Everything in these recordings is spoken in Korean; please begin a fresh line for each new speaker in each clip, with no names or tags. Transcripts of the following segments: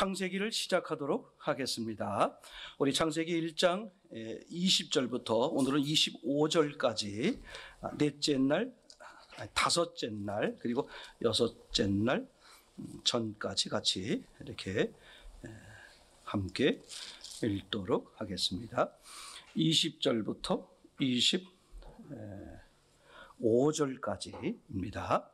창세기를 시작하도록 하겠습니다. 우리 창세기 1장 20절부터 오늘은 25절까지 넷째 날, 다섯째 날, 그리고 여섯째 날 전까지 같이 이렇게 함께 읽도록 하겠습니다. 20절부터 25절까지입니다.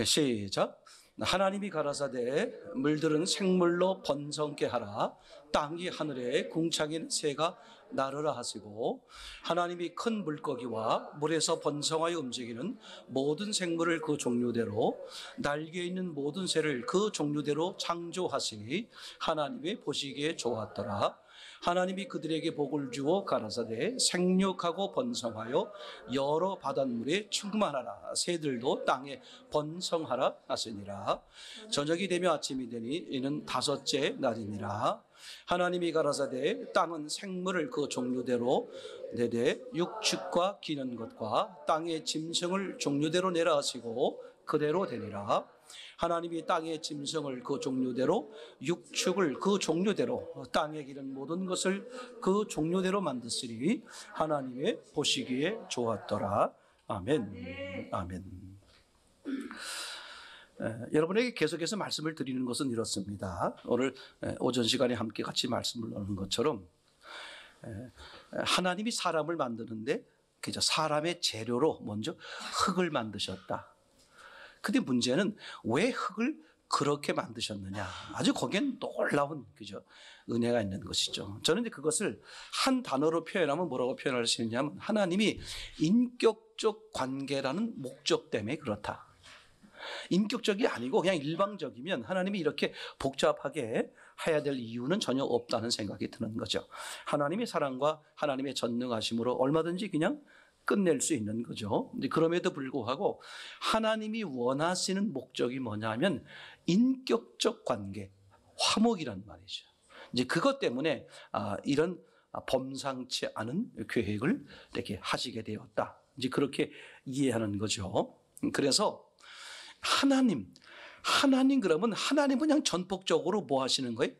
시작. 하나님이 가라사대 물들은 생물로 번성케 하라. 땅이 하늘에 궁창인 새가 나르라 하시고, 하나님이 큰 물고기와 물에서 번성하여 움직이는 모든 생물을 그 종류대로, 날개 있는 모든 새를 그 종류대로 창조하시니 하나님이 보시기에 좋았더라. 하나님이 그들에게 복을 주어 가라사대 생육하고 번성하여 여러 바닷물에 충만하라. 새들도 땅에 번성하라 하시니라. 저녁이 되며 아침이 되니 이는 다섯째 날이니라. 하나님이 가라사대 땅은 생물을 그 종류대로 내되 육축과 기는 것과 땅의 짐승을 종류대로 내라 하시고 그대로 되니라. 하나님이 땅의 짐승을 그 종류대로, 육축을 그 종류대로, 땅에 기는 모든 것을 그 종류대로 만드시니 하나님의 보시기에 좋았더라. 아멘. 아멘. 여러분에게 계속해서 말씀을 드리는 것은 이렇습니다. 오늘 오전 시간에 함께 같이 말씀을 나누는 것처럼 하나님이 사람을 만드는데 그저 사람의 재료로 먼저 흙을 만드셨다. 근데 문제는 왜 흙을 그렇게 만드셨느냐. 아주 거기엔 놀라운 은혜가 있는 것이죠. 저는 이제 그것을 한 단어로 표현하면 뭐라고 표현할 수 있냐면, 하나님이 인격적 관계라는 목적 때문에 그렇다. 인격적이 아니고 그냥 일방적이면 하나님이 이렇게 복잡하게 해야 될 이유는 전혀 없다는 생각이 드는 거죠. 하나님의 사랑과 하나님의 전능하심으로 얼마든지 그냥 끝낼 수 있는 거죠. 그럼에도 불구하고 하나님이 원하시는 목적이 뭐냐면 인격적 관계, 화목이란 말이죠. 이제 그것 때문에 이런 범상치 않은 계획을 이렇게 하시게 되었다. 이제 그렇게 이해하는 거죠. 그래서 하나님 그러면 하나님은 그냥 전폭적으로 뭐 하시는 거예요?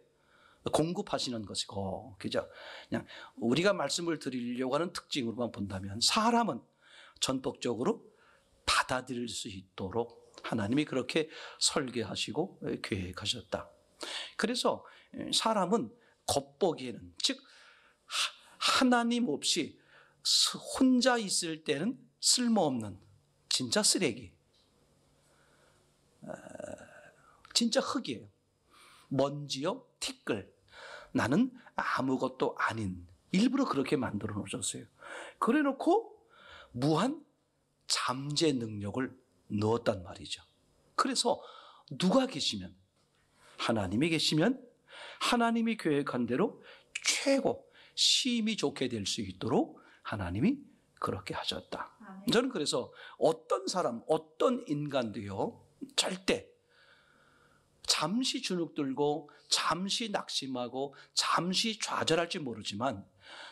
공급하시는 것이고, 그죠? 그냥 우리가 말씀을 드리려고 하는 특징으로만 본다면 사람은 전폭적으로 받아들일 수 있도록 하나님이 그렇게 설계하시고 계획하셨다. 그래서 사람은 겉보기에는, 즉 하나님 없이 혼자 있을 때는 쓸모없는 진짜 쓰레기, 진짜 흙이에요. 먼지요, 티끌. 나는 아무것도 아닌, 일부러 그렇게 만들어 놓으셨어요. 그래 놓고 무한 잠재 능력을 넣었단 말이죠. 그래서 누가 계시면, 하나님이 계시면 하나님이 계획한 대로 최고 심히 좋게 될 수 있도록 하나님이 그렇게 하셨다. 저는 그래서 어떤 사람, 어떤 인간도요, 절대 잠시 주눅들고 잠시 낙심하고 잠시 좌절할지 모르지만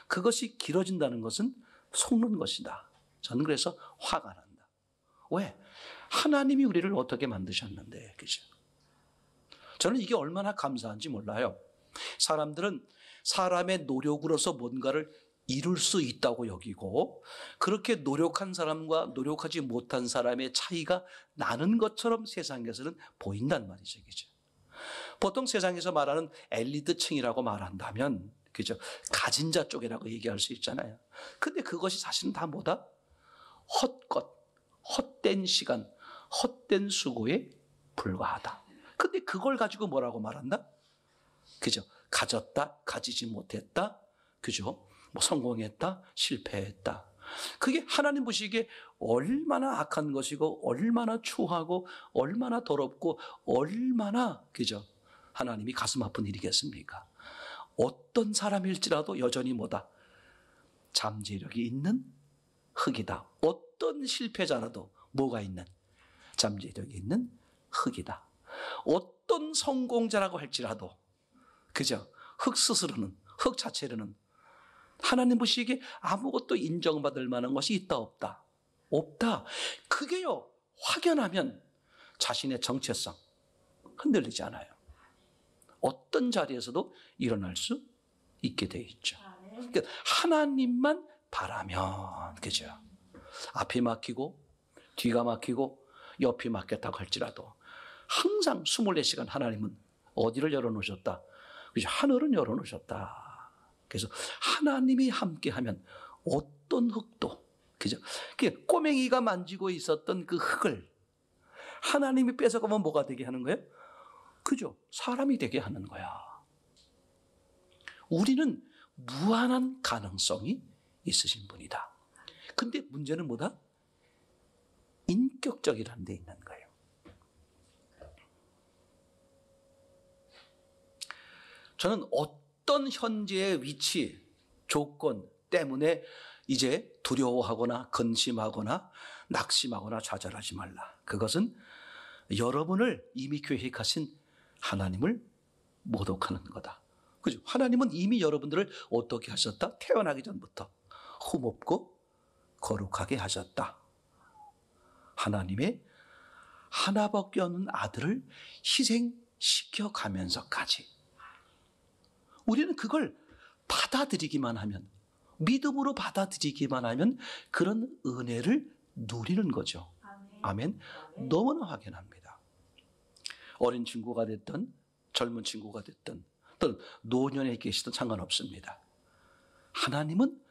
그것이 길어진다는 것은 속는 것이다. 저는 그래서 화가 난다. 왜? 하나님이 우리를 어떻게 만드셨는데, 그죠? 저는 이게 얼마나 감사한지 몰라요. 사람들은 사람의 노력으로서 뭔가를 이룰 수 있다고 여기고, 그렇게 노력한 사람과 노력하지 못한 사람의 차이가 나는 것처럼 세상에서는 보인단 말이죠. 그죠? 보통 세상에서 말하는 엘리트층이라고 말한다면, 그죠? 가진 자 쪽이라고 얘기할 수 있잖아요. 근데 그것이 사실은 다 뭐다? 헛것, 헛된 시간, 헛된 수고에 불과하다. 근데 그걸 가지고 뭐라고 말한다? 그죠? 가졌다, 가지지 못했다, 그죠? 뭐 성공했다, 실패했다. 그게 하나님 보시기에 얼마나 악한 것이고, 얼마나 추하고, 얼마나 더럽고, 얼마나, 그죠? 하나님이 가슴 아픈 일이겠습니까? 어떤 사람일지라도 여전히 뭐다? 잠재력이 있는 흙이다. 어떤 실패자라도 뭐가 있는? 잠재력이 있는 흙이다. 어떤 성공자라고 할지라도, 그죠? 흙 스스로는, 흙 자체로는 하나님 보시기에 아무것도 인정받을 만한 것이 있다, 없다? 없다. 그게요, 확연하면 자신의 정체성 흔들리지 않아요. 어떤 자리에서도 일어날 수 있게 돼 있죠. 그러니까 하나님만 바라면, 그죠? 앞이 막히고 뒤가 막히고 옆이 막혔다고 할지라도 항상 24시간 하나님은 어디를 열어놓으셨다? 그죠? 하늘은 열어놓으셨다. 그래서 하나님이 함께하면 어떤 흙도, 그죠? 그 꼬맹이가 만지고 있었던 그 흙을 하나님이 뺏어가면 뭐가 되게 하는 거예요? 그죠? 사람이 되게 하는 거야. 우리는 무한한 가능성이 있으신 분이다. 근데 문제는 뭐다? 인격적이라는 데 있는 거예요. 저는 어떤 현재의 위치, 조건 때문에 이제 두려워하거나 근심하거나 낙심하거나 좌절하지 말라. 그것은 여러분을 이미 계획하신 하나님을 모독하는 거다. 그죠? 하나님은 이미 여러분들을 어떻게 하셨다? 태어나기 전부터 흠없고 거룩하게 하셨다. 하나님의 하나밖에 없는 아들을 희생시켜 가면서까지 우리는 그걸 받아들이기만 하면, 믿음으로 받아들이기만 하면 그런 은혜를 누리는 거죠. 아멘. 너무나 확연합니다. 어린 친구가 됐든 젊은 친구가 됐든 또는 노년에 계시든 상관없습니다. 하나님은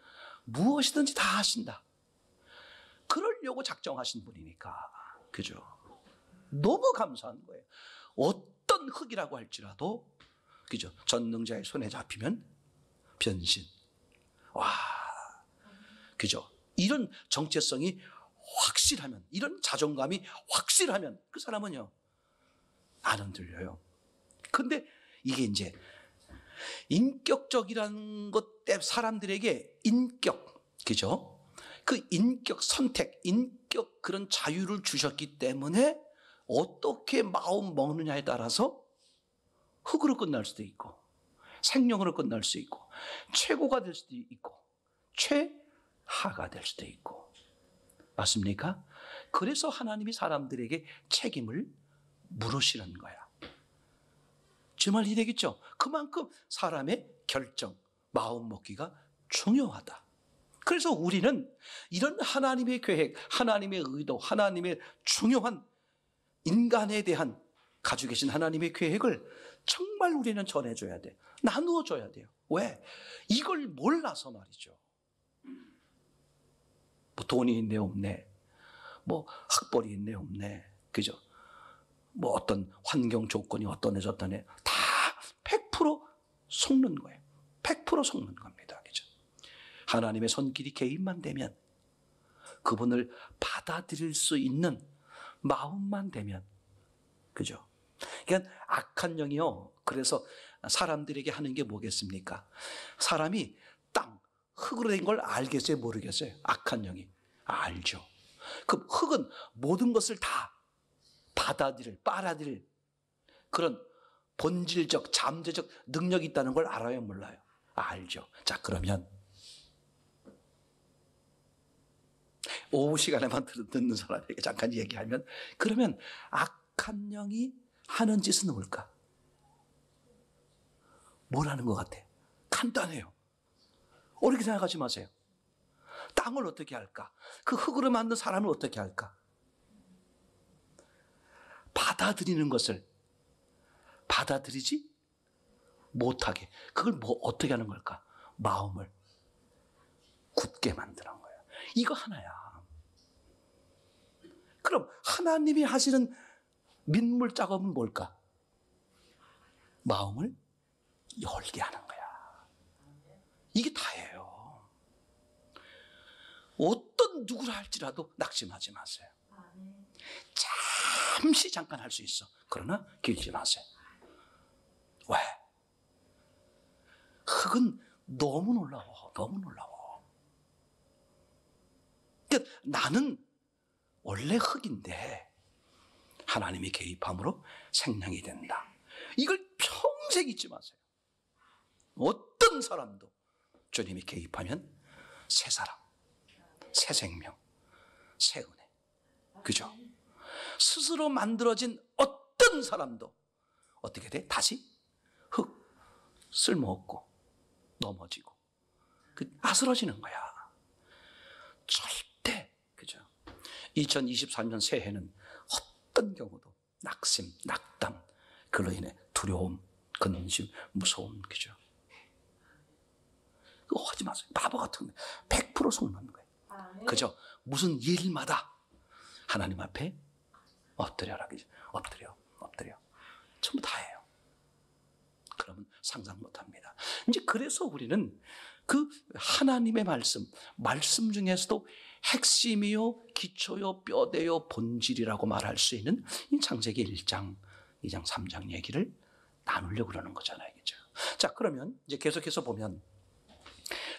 무엇이든지 다 하신다. 그러려고 작정하신 분이니까. 그죠? 너무 감사한 거예요. 어떤 흙이라고 할지라도, 그죠? 전능자의 손에 잡히면 변신. 와, 그죠? 이런 정체성이 확실하면, 이런 자존감이 확실하면 그 사람은요, 안 흔들려요. 근데 이게 이제 인격적이라는 것 때문에 사람들에게 인격, 그죠? 그 인격 선택, 인격 그런 자유를 주셨기 때문에 어떻게 마음 먹느냐에 따라서 흙으로 끝날 수도 있고 생명으로 끝날 수 있고 최고가 될 수도 있고 최하가 될 수도 있고. 맞습니까? 그래서 하나님이 사람들에게 책임을 물으시는 거야. 제 말이 되겠죠? 그만큼 사람의 결정, 마음 먹기가 중요하다. 그래서 우리는 이런 하나님의 계획, 하나님의 의도, 하나님의 중요한 인간에 대한 가지고 계신 하나님의 계획을 정말 우리는 전해줘야 돼. 나누어줘야 돼요. 왜? 이걸 몰라서 말이죠. 뭐 돈이 있네 없네, 뭐 학벌이 있네 없네, 그죠? 뭐 어떤 환경 조건이 어떠네 다 100% 속는 거예요. 100% 속는 겁니다. 그죠? 하나님의 손길이 개입만 되면, 그분을 받아들일 수 있는 마음만 되면, 그죠? 그러니까 악한 영이요, 그래서 사람들에게 하는 게 뭐겠습니까? 사람이 땅, 흙으로 된 걸 알겠어요? 모르겠어요? 악한 영이 알죠. 그 흙은 모든 것을 다 빨아들일 그런 본질적, 잠재적 능력이 있다는 걸 알아요? 몰라요? 알죠. 자, 그러면 오후 시간에만 듣는 사람에게 잠깐 얘기하면, 그러면 악한 영이 하는 짓은 뭘까? 뭘 하는 것 같아요? 간단해요. 어렵게 생각하지 마세요. 땅을 어떻게 할까? 그 흙으로 만든 사람을 어떻게 할까? 받아들이는 것을 받아들이지 못하게, 그걸 뭐 어떻게 하는 걸까? 마음을 굳게 만드는 거예요. 이거 하나야. 그럼 하나님이 하시는 민물 작업은 뭘까? 마음을 열게 하는 거야. 이게 다예요. 어떤 누구라 할지라도 낙심하지 마세요. 잠시 잠깐 할 수 있어. 그러나 길지 마세요. 왜? 흙은 너무 놀라워. 너무 놀라워. 그러니까 나는 원래 흙인데 하나님이 개입함으로 생명이 된다. 이걸 평생 잊지 마세요. 어떤 사람도 주님이 개입하면 새 사람, 새 생명, 새 은혜. 그죠? 스스로 만들어진 어떤 사람도 어떻게 돼? 다시 흙, 쓸모없고 넘어지고 아스러지는 거야. 절대, 그죠? 2023년 새해는 어떤 경우도 낙심, 낙담, 그로 인해 두려움, 근심, 무서움, 그죠? 그거 하지 마세요. 바보 같은 거 100% 속는 거예요. 그죠? 무슨 일마다 하나님 앞에 엎드려라, 그죠? 엎드려. 전부 다예요. 그러면 상상 못합니다. 이제 그래서 우리는 그 하나님의 말씀 중에서도 핵심이요, 기초요, 뼈대요, 본질이라고 말할 수 있는 이 창세기 1장, 2장, 3장 얘기를 나누려고 그러는 거잖아요. 그죠? 자, 그러면 이제 계속해서 보면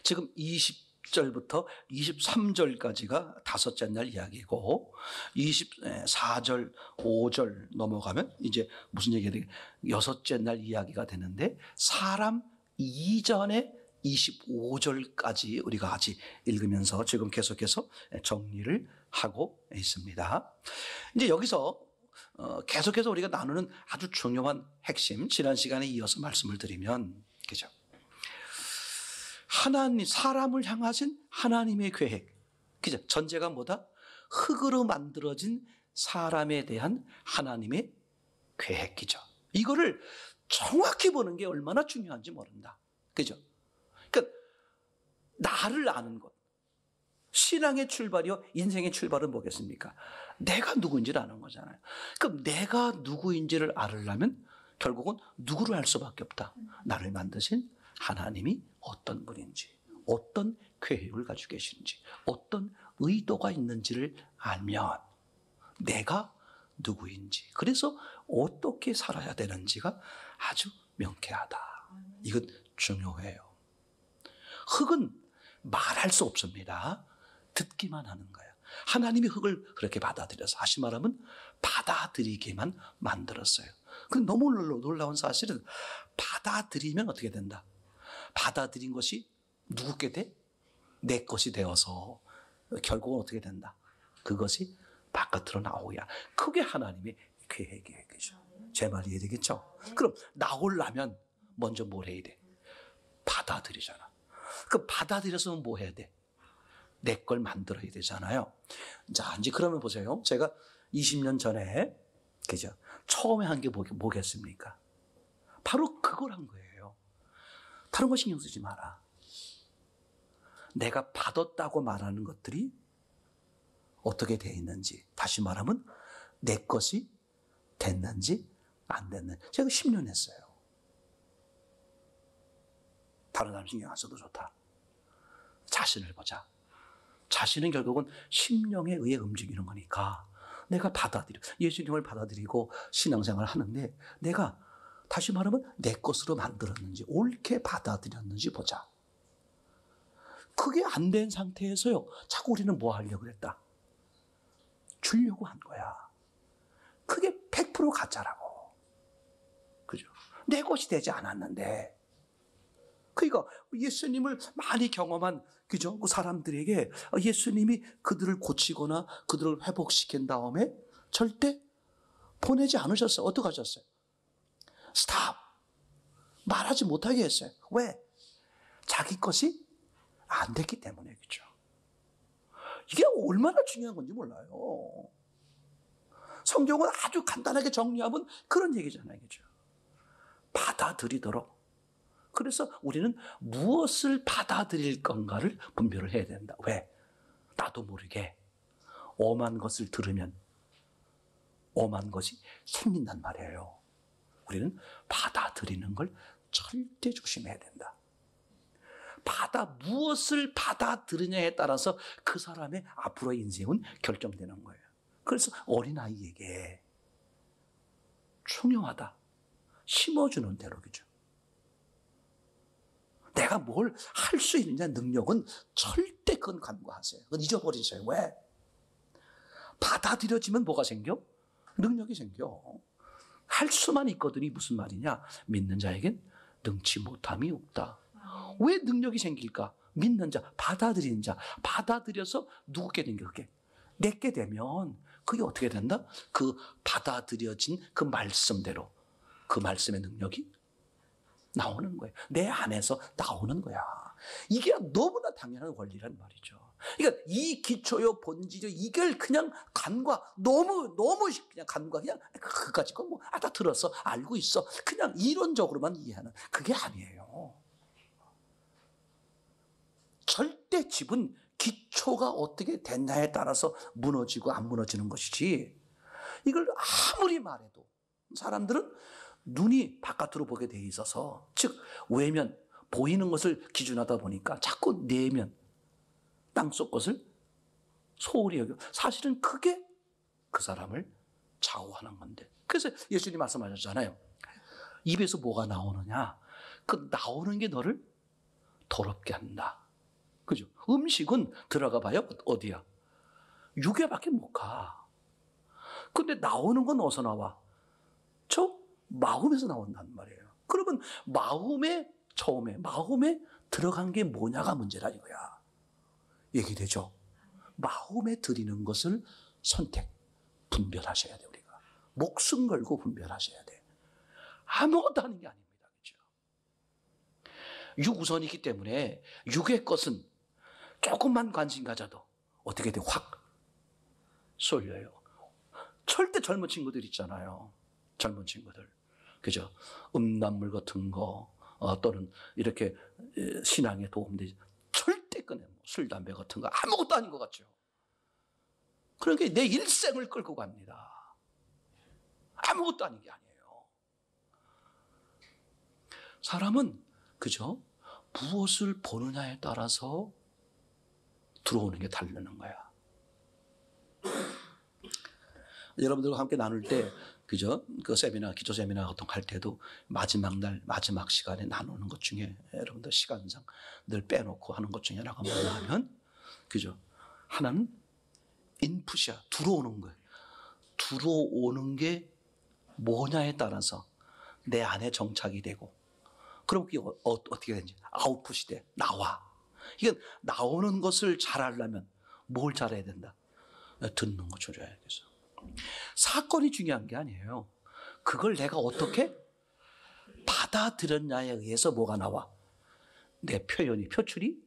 지금 20절부터 23절까지가 다섯째 날 이야기고 24절, 5절 넘어가면 이제 무슨 얘기가 되게 여섯째 날 이야기가 되는데 사람 이전에 25절까지 우리가 같이 읽으면서 지금 계속해서 정리를 하고 있습니다. 이제 여기서 계속해서 우리가 나누는 아주 중요한 핵심, 지난 시간에 이어서 말씀을 드리면, 그죠? 하나님, 사람을 향하신 하나님의 계획. 그죠? 전제가 뭐다? 흙으로 만들어진 사람에 대한 하나님의 계획이죠. 이거를 정확히 보는 게 얼마나 중요한지 모른다. 그죠? 그러니까 나를 아는 것. 신앙의 출발이요, 인생의 출발은 뭐겠습니까? 내가 누구인지를 아는 거잖아요. 그럼 내가 누구인지를 알으려면 결국은 누구를 알 수밖에 없다. 나를 만드신 하나님이 어떤 분인지, 어떤 계획을 가지고 계시는지, 어떤 의도가 있는지를 알면 내가 누구인지, 그래서 어떻게 살아야 되는지가 아주 명쾌하다. 이건 중요해요. 흙은 말할 수 없습니다. 듣기만 하는 거예요. 하나님이 흙을 그렇게 받아들여서, 다시 말하면 받아들이게만 만들었어요. 근데 너무 놀라운 사실은 받아들이면 어떻게 된다? 받아들인 것이 누구께 돼? 내 것이 되어서 결국은 어떻게 된다? 그것이 바깥으로 나오야. 그게 하나님의 계획이에요. 제 말이 이해되겠죠? 그럼 나오려면 먼저 뭘 해야 돼? 받아들이잖아. 그 받아들였으면 뭐 해야 돼? 내 걸 만들어야 되잖아요. 자, 이제 그러면 보세요. 제가 20년 전에, 그죠? 처음에 한 게 뭐겠습니까? 바로 그걸 한 거예요. 다른 거 신경 쓰지 마라. 내가 받았다고 말하는 것들이 어떻게 되어 있는지, 다시 말하면 내 것이 됐는지 안 됐는지. 제가 10년 했어요. 다른 사람 신경 안 써도 좋다. 자신을 보자. 자신은 결국은 심령에 의해 움직이는 거니까 내가 받아들여, 예수님을 받아들이고 신앙생활을 하는데 내가 다시 말하면 내 것으로 만들었는지, 옳게 받아들였는지 보자. 그게 안 된 상태에서요, 자꾸 우리는 뭐 하려고 그랬다? 주려고 한 거야. 그게 100% 가짜라고. 그죠? 내 것이 되지 않았는데. 그러니까 예수님을 많이 경험한, 그죠? 그 사람들에게 예수님이 그들을 고치거나 그들을 회복시킨 다음에 절대 보내지 않으셨어요. 어떻게 하셨어요? 스탑! 말하지 못하게 했어요. 왜? 자기 것이 안 됐기 때문에. 그죠? 이게 얼마나 중요한 건지 몰라요. 성경은 아주 간단하게 정리하면 그런 얘기잖아요. 그죠? 받아들이도록. 그래서 우리는 무엇을 받아들일 건가를 분별을 해야 된다. 왜? 나도 모르게 엄한 것을 들으면 엄한 것이 생긴단 말이에요. 우리는 받아들이는 걸 절대 조심해야 된다. 무엇을 받아들이냐에 따라서 그 사람의 앞으로의 인생은 결정되는 거예요. 그래서 어린아이에게 중요하다. 심어주는 대로, 그죠? 내가 뭘 할 수 있느냐, 능력은 절대 그건 간과하세요. 그건 잊어버리세요. 왜? 받아들여지면 뭐가 생겨? 능력이 생겨. 할 수만 있거든요. 무슨 말이냐? 믿는 자에겐 능치 못함이 없다. 왜 능력이 생길까? 믿는 자, 받아들이는 자, 받아들여서 누구께 된게 그게? 내게 되면 그게 어떻게 된다? 그 받아들여진 그 말씀대로 그 말씀의 능력이 나오는 거예요. 내 안에서 나오는 거야. 이게 너무나 당연한 원리란 말이죠. 그러니까 이 기초요 본질요 이걸 그냥 간과 너무 그냥 간과 그냥 그까짓 건 뭐 다 들어서 알고 있어. 그냥 이론적으로만 이해하는 그게 아니에요. 절대 집은 기초가 어떻게 됐냐에 따라서 무너지고 안 무너지는 것이지, 이걸 아무리 말해도 사람들은 눈이 바깥으로 보게 돼 있어서, 즉 외면, 보이는 것을 기준하다 보니까 자꾸 내면, 땅속 것을 소홀히 여겨. 사실은 그게 그 사람을 좌우하는 건데. 그래서 예수님 말씀하셨잖아요. 입에서 뭐가 나오느냐? 그 나오는 게 너를 더럽게 한다. 그죠? 음식은 들어가 봐요. 어디야? 육에밖에 못 가. 근데 나오는 건 어디서 나와? 저 마음에서 나온단 말이에요. 그러면 처음에 마음에 들어간 게 뭐냐가 문제라 이거야. 얘기되죠? 마음에 들이는 것을 분별하셔야 돼, 우리가. 목숨 걸고 분별하셔야 돼. 아무것도 하는 게 아닙니다. 그죠? 육우선이기 때문에 육의 것은 조금만 관심 가져도 어떻게 돼? 확 쏠려요. 절대 젊은 친구들 있잖아요. 젊은 친구들. 그죠? 음란물 같은 거, 또는 이렇게 신앙에 도움되지. 절대 꺼내. 술, 담배 같은 거 아무것도 아닌 것 같죠. 그러니까 내 일생을 끌고 갑니다. 아무것도 아닌 게 아니에요. 사람은, 그죠? 무엇을 보느냐에 따라서 들어오는 게 다르는 거야. 여러분들과 함께 나눌 때, 그죠? 그 세미나, 기초 세미나 같은 거 할 때도 마지막 날, 마지막 시간에 나누는 것 중에 여러분들 시간상 늘 빼놓고 하는 것 중에 하나가 뭐냐 하면, 그죠? 하나는 인풋이야. 들어오는 거예요. 들어오는 게 뭐냐에 따라서 내 안에 정착이 되고, 그럼 그게 어떻게 되는지 아웃풋이 돼. 나와. 이건 나오는 것을 잘하려면 뭘 잘해야 된다? 듣는 거 조절해야겠어. 사건이 중요한 게 아니에요. 그걸 내가 어떻게 받아들였냐에 의해서 뭐가 나와? 내 표출이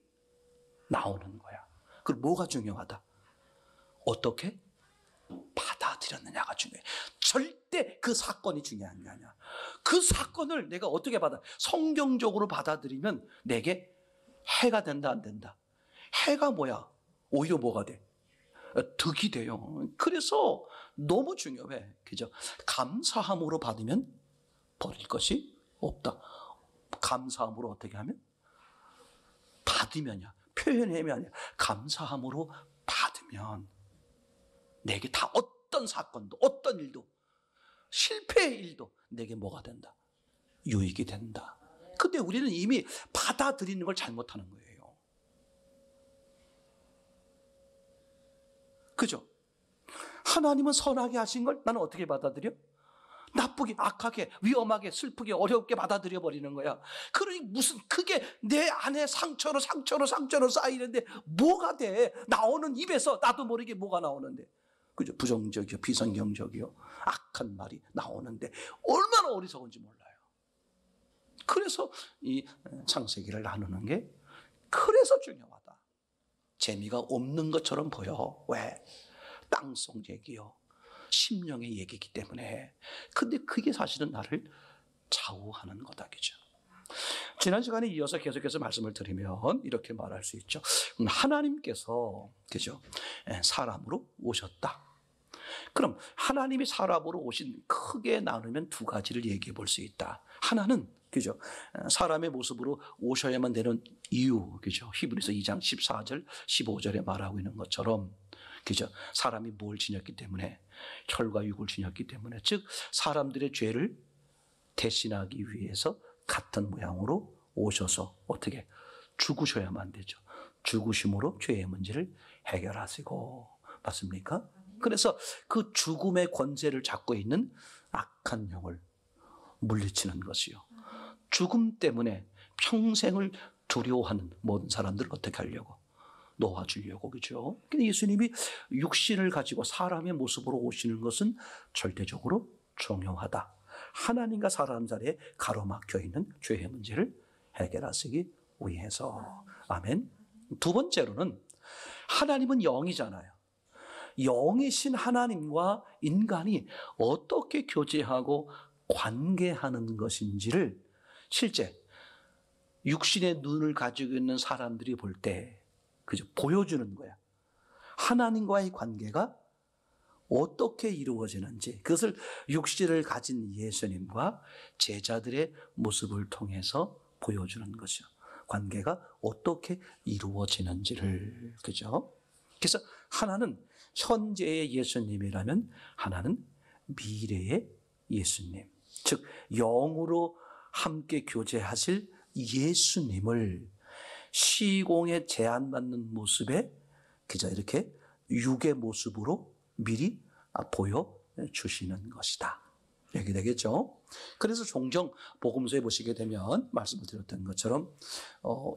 나오는 거야. 그럼 뭐가 중요하다? 어떻게 받아들였느냐가 중요해. 절대 그 사건이 중요한 게 아니야. 그 사건을 내가 어떻게 성경적으로 받아들이면 내게 해가 된다, 안 된다? 해가 뭐야? 오히려 뭐가 돼? 득이 돼요. 그래서 너무 중요해. 그죠? 감사함으로 받으면 버릴 것이 없다. 감사함으로 어떻게 하면? 받으면이야. 표현하면 아니야. 감사함으로 받으면 내게 다 어떤 사건도, 어떤 일도, 실패의 일도 내게 뭐가 된다? 유익이 된다. 근데 우리는 이미 받아들이는 걸 잘못하는 거예요. 그죠? 하나님은 선하게 하신 걸 나는 어떻게 받아들여? 나쁘게, 악하게, 위험하게, 슬프게, 어렵게 받아들여 버리는 거야. 그러니 무슨 그게 내 안에 상처로 쌓이는데 뭐가 돼? 나오는 입에서 나도 모르게 뭐가 나오는데. 그죠? 부정적이요, 비성경적이요, 악한 말이 나오는데 얼마나 어리석은지 몰라요. 그래서 이 창세기를 나누는 게 그래서 중요하다. 재미가 없는 것처럼 보여. 왜? 땅속 얘기요, 심령의 얘기이기 때문에. 근데 그게 사실은 나를 좌우하는 거다. 그죠? 지난 시간에 이어서 계속해서 말씀을 드리면 이렇게 말할 수 있죠. 하나님께서, 그죠? 사람으로 오셨다. 그럼 하나님이 사람으로 오신, 크게 나누면 두 가지를 얘기해 볼 수 있다. 하나는, 그죠? 사람의 모습으로 오셔야만 되는 이유, 그죠? 히브리서 2장 14절, 15절에 말하고 있는 것처럼, 그죠? 사람이 뭘 지녔기 때문에, 혈과 육을 지녔기 때문에, 즉 사람들의 죄를 대신하기 위해서 같은 모양으로 오셔서 어떻게 죽으셔야만 되죠. 죽으심으로 죄의 문제를 해결하시고, 맞습니까? 그래서 그 죽음의 권세를 잡고 있는 악한 영을 물리치는 것이요. 죽음 때문에 평생을 두려워하는 모든 사람들을 어떻게 하려고? 놓아주려고. 그죠? 예수님이 육신을 가지고 사람의 모습으로 오시는 것은 절대적으로 중요하다. 하나님과 사람 사이에 가로막혀 있는 죄의 문제를 해결하시기 위해서. 아멘. 두 번째로는 하나님은 영이잖아요. 영이신 하나님과 인간이 어떻게 교제하고 관계하는 것인지를 실제 육신의 눈을 가지고 있는 사람들이 볼 때 그죠? 보여주는 거야. 하나님과의 관계가 어떻게 이루어지는지 그것을 육신을 가진 예수님과 제자들의 모습을 통해서 보여주는 것이죠. 관계가 어떻게 이루어지는지를. 그죠? 그래서 하나는 현재의 예수님이라면 하나는 미래의 예수님. 즉 영으로 함께 교제하실 예수님을 시공에 제한받는 모습에 그저 이렇게 육의 모습으로 미리 보여주시는 것이다. 이렇게 되겠죠. 그래서 종종 복음서에 보시게 되면 말씀을 드렸던 것처럼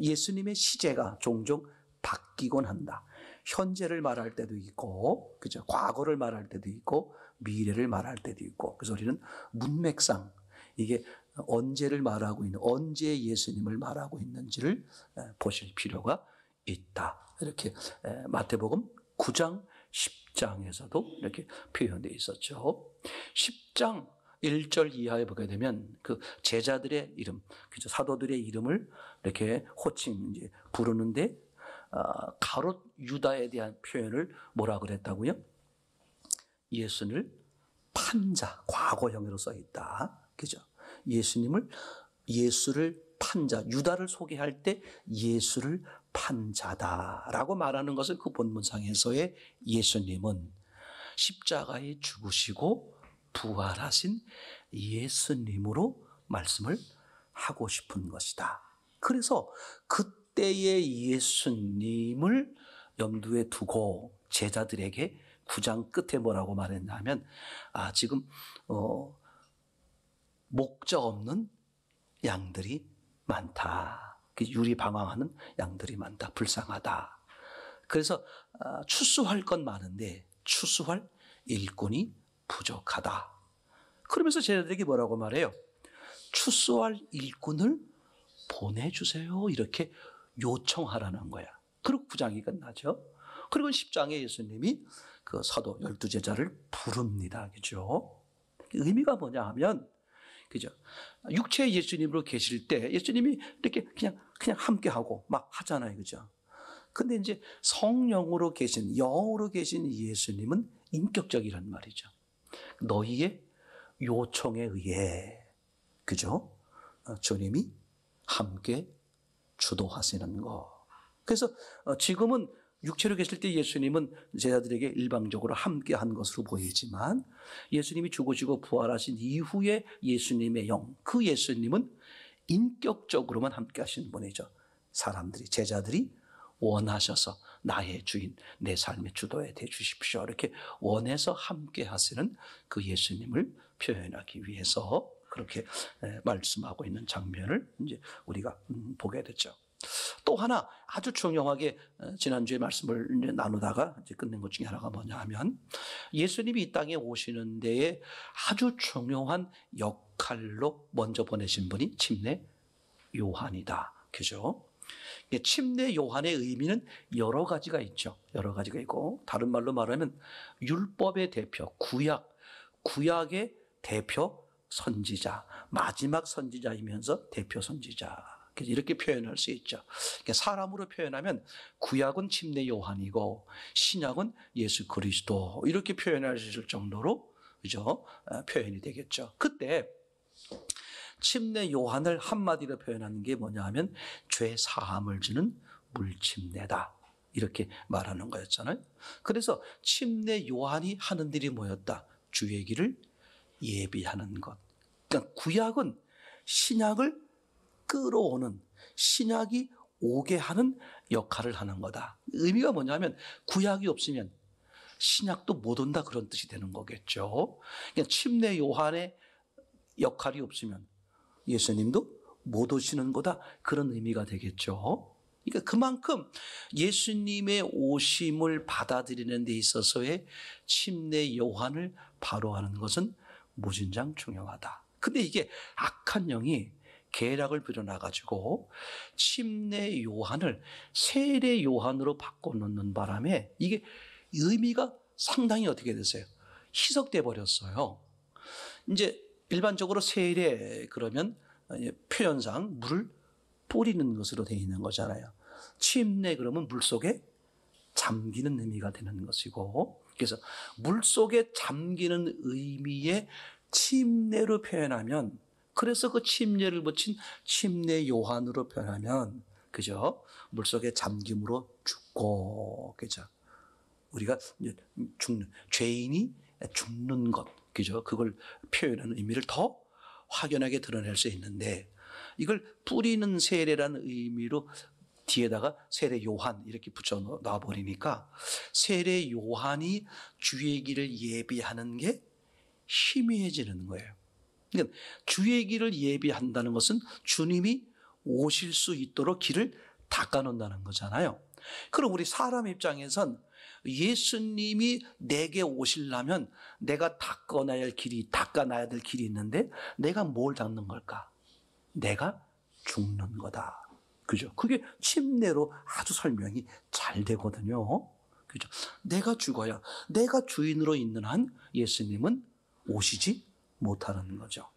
예수님의 시제가 종종 바뀌곤 한다. 현재를 말할 때도 있고, 그죠? 과거를 말할 때도 있고, 미래를 말할 때도 있고. 그래서 우리는 문맥상 이게 언제를 말하고 있는, 언제 예수님을 말하고 있는지를 보실 필요가 있다. 이렇게 마태복음 9장, 10장에서도 이렇게 표현되어 있었죠. 10장 1절 이하에 보게 되면 그 제자들의 이름, 그죠? 사도들의 이름을 이렇게 호칭 이제 부르는데 가롯 유다에 대한 표현을 뭐라 그랬다고요? 예수를 판자, 과거형으로 써 있다. 그죠? 예수를 판자, 유다를 소개할 때 예수를 판자다라고 말하는 것은 그 본문상에서의 예수님은 십자가에 죽으시고 부활하신 예수님으로 말씀을 하고 싶은 것이다. 그래서 그때의 예수님을 염두에 두고 제자들에게 9장 끝에 뭐라고 말했냐면 지금 목자 없는 양들이 많다. 유리방황하는 양들이 많다. 불쌍하다. 그래서 추수할 건 많은데 추수할 일꾼이 부족하다. 그러면서 제자들에게 뭐라고 말해요? 추수할 일꾼을 보내주세요. 이렇게 요청하라는 거야. 그리고 9장이 끝나죠. 그리고 10장에 예수님이 그 사도 12제자를 부릅니다. 그죠? 의미가 뭐냐 하면 그죠? 육체의 예수님으로 계실 때 예수님이 이렇게 그냥 함께하고 막 하잖아요. 그죠? 근데 이제 성령으로 계신, 영으로 계신 예수님은 인격적이란 말이죠. 너희의 요청에 의해, 그죠? 주님이 함께 주도하시는 거. 그래서 지금은 육체로 계실 때 예수님은 제자들에게 일방적으로 함께 한 것으로 보이지만 예수님이 죽으시고 부활하신 이후에 예수님의 영, 그 예수님은 인격적으로만 함께 하시는 분이죠. 사람들이, 제자들이 원하셔서 나의 주인, 내 삶의 주도에 대주십시오. 이렇게 원해서 함께 하시는 그 예수님을 표현하기 위해서 그렇게 말씀하고 있는 장면을 이제 우리가 보게 됐죠. 또 하나 아주 중요하게 지난주에 말씀을 나누다가 이제 끝낸 것 중에 하나가 뭐냐 하면 예수님이 이 땅에 오시는 데에 아주 중요한 역할로 먼저 보내신 분이 침례 요한이다. 그죠? 침례 요한의 의미는 여러 가지가 있죠. 여러 가지가 있고 다른 말로 말하면 율법의 대표, 구약의 대표 선지자, 마지막 선지자이면서 대표 선지자. 이렇게 표현할 수 있죠. 사람으로 표현하면 구약은 침례 요한이고 신약은 예수 그리스도 이렇게 표현할 수 있을 정도로 그죠? 표현이 되겠죠. 그때 침례 요한을 한마디로 표현하는 게 뭐냐 하면 죄 사함을 주는 물침례다. 이렇게 말하는 거였잖아요. 그래서 침례 요한이 하는 일이 뭐였다? 주의 길을 예비하는 것. 그러니까 구약은 신약을 끌어오는, 신약이 오게 하는 역할을 하는 거다. 의미가 뭐냐면 구약이 없으면 신약도 못 온다 그런 뜻이 되는 거겠죠. 그러니까 침례 요한의 역할이 없으면 예수님도 못 오시는 거다 그런 의미가 되겠죠. 그러니까 그만큼 예수님의 오심을 받아들이는 데 있어서의 침례 요한을 바로 하는 것은 무진장 중요하다. 근데 이게 악한 영이 계략을 부려놔가지고 침례 요한을 세례 요한으로 바꿔놓는 바람에 이게 의미가 상당히 어떻게 됐어요? 희석돼 버렸어요. 이제 일반적으로 세례 그러면 표현상 물을 뿌리는 것으로 되어 있는 거잖아요. 침례 그러면 물 속에 잠기는 의미가 되는 것이고, 그래서 물 속에 잠기는 의미의 침례로 표현하면, 그래서 그 침례를 붙인 침례 요한으로 표현하면, 그죠? 물 속에 잠김으로 죽고, 그죠? 우리가 죽는, 죄인이 죽는 것, 그죠? 그걸 표현하는 의미를 더 확연하게 드러낼 수 있는데, 이걸 뿌리는 세례라는 의미로 뒤에다가 세례 요한 이렇게 붙여 놔버리니까 세례 요한이 주의 길을 예비하는 게 희미해지는 거예요. 그러니까 주의 길을 예비한다는 것은 주님이 오실 수 있도록 길을 닦아놓는다는 거잖아요. 그럼 우리 사람 입장에선 예수님이 내게 오시려면 내가 닦아놔야 될 길이 있는데 내가 뭘 닦는 걸까? 내가 죽는 거다. 그죠? 그게 침례로 아주 설명이 잘 되거든요. 그죠? 내가 죽어야, 내가 주인으로 있는 한 예수님은 오시지 못하는 거죠.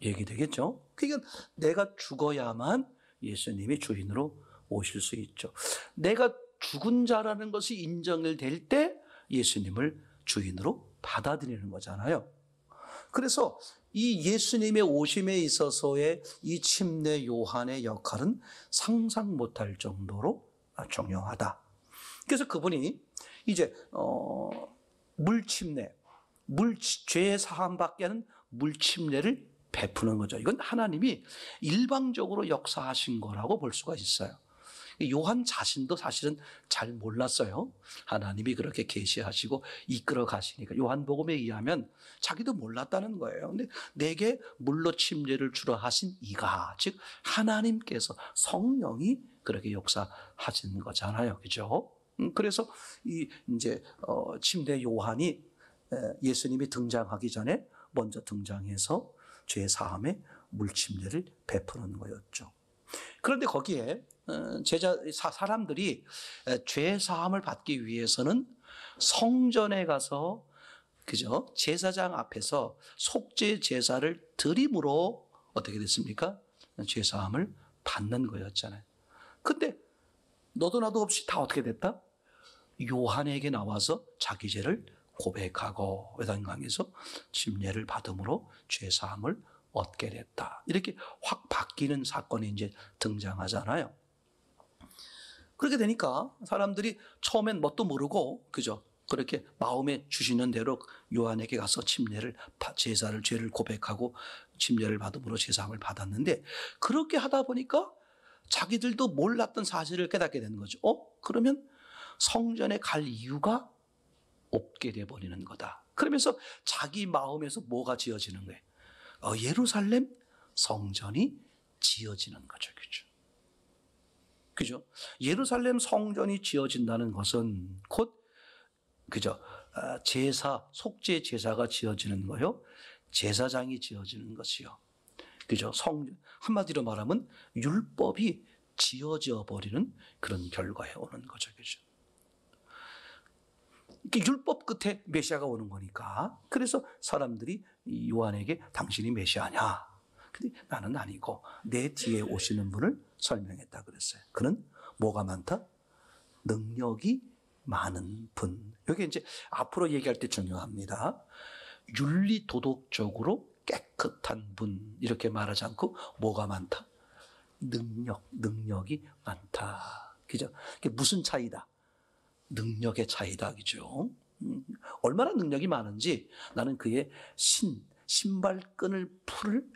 얘기되겠죠? 그러니까 내가 죽어야만 예수님이 주인으로 오실 수 있죠. 내가 죽은 자라는 것이 인정될 때 예수님을 주인으로 받아들이는 거잖아요. 그래서 이 예수님의 오심에 있어서의 이 침례 요한의 역할은 상상 못할 정도로 중요하다. 그래서 그분이 이제 물침례, 죄 사함 받게 하는 물침례를 베푸는 거죠. 이건 하나님이 일방적으로 역사하신 거라고 볼 수가 있어요. 요한 자신도 사실은 잘 몰랐어요. 하나님이 그렇게 계시하시고 이끌어 가시니까. 요한복음에 의하면 자기도 몰랐다는 거예요. 근데 내게 물로 침례를 주러 하신 이가, 즉 하나님께서, 성령이 그렇게 역사하신 거잖아요. 그죠? 그래서 이 이제 침례 요한이 예수님이 등장하기 전에 먼저 등장해서 죄 사함의 물침례를 베푸는 거였죠. 그런데 거기에 사람들이 죄 사함을 받기 위해서는 성전에 가서, 그죠? 제사장 앞에서 속죄 제사를 드림으로 어떻게 됐습니까? 죄 사함을 받는 거였잖아요. 근데 너도 나도 없이 다 어떻게 됐다? 요한에게 나와서 자기 죄를 고백하고 요단강에서 침례를 받음으로 죄 사함을 얻게 됐다. 이렇게 확 바뀌는 사건이 이제 등장하잖아요. 그렇게 되니까 사람들이 처음엔 뭣도 모르고, 그죠? 그렇게 마음에 주시는 대로 요한에게 가서 죄를 고백하고 침례를 받음으로 죄사함을 받았는데, 그렇게 하다 보니까 자기들도 몰랐던 사실을 깨닫게 되는 거죠. 그러면 성전에 갈 이유가 없게 돼버리는 거다. 그러면서 자기 마음에서 뭐가 지어지는 거예요? 예루살렘 성전이 지어지는 거죠. 그죠? 그죠? 예루살렘 성전이 지어진다는 것은 곧, 그죠? 속죄 제사가 지어지는 거요. 제사장이 지어지는 것이요. 그죠? 한마디로 말하면 율법이 지어져 버리는 그런 결과에 오는 거죠. 그죠? 율법 끝에 메시아가 오는 거니까. 그래서 사람들이 요한에게 당신이 메시아냐? 근데 나는 아니고 내 뒤에 오시는 분을 설명했다 그랬어요. 그는 뭐가 많다? 능력이 많은 분. 여기 이제 앞으로 얘기할 때 중요합니다. 윤리 도덕적으로 깨끗한 분 이렇게 말하지 않고 뭐가 많다? 능력이 많다. 그죠? 그게 무슨 차이다? 능력의 차이다. 그죠? 얼마나 능력이 많은지 나는 그의 신발끈을 풀을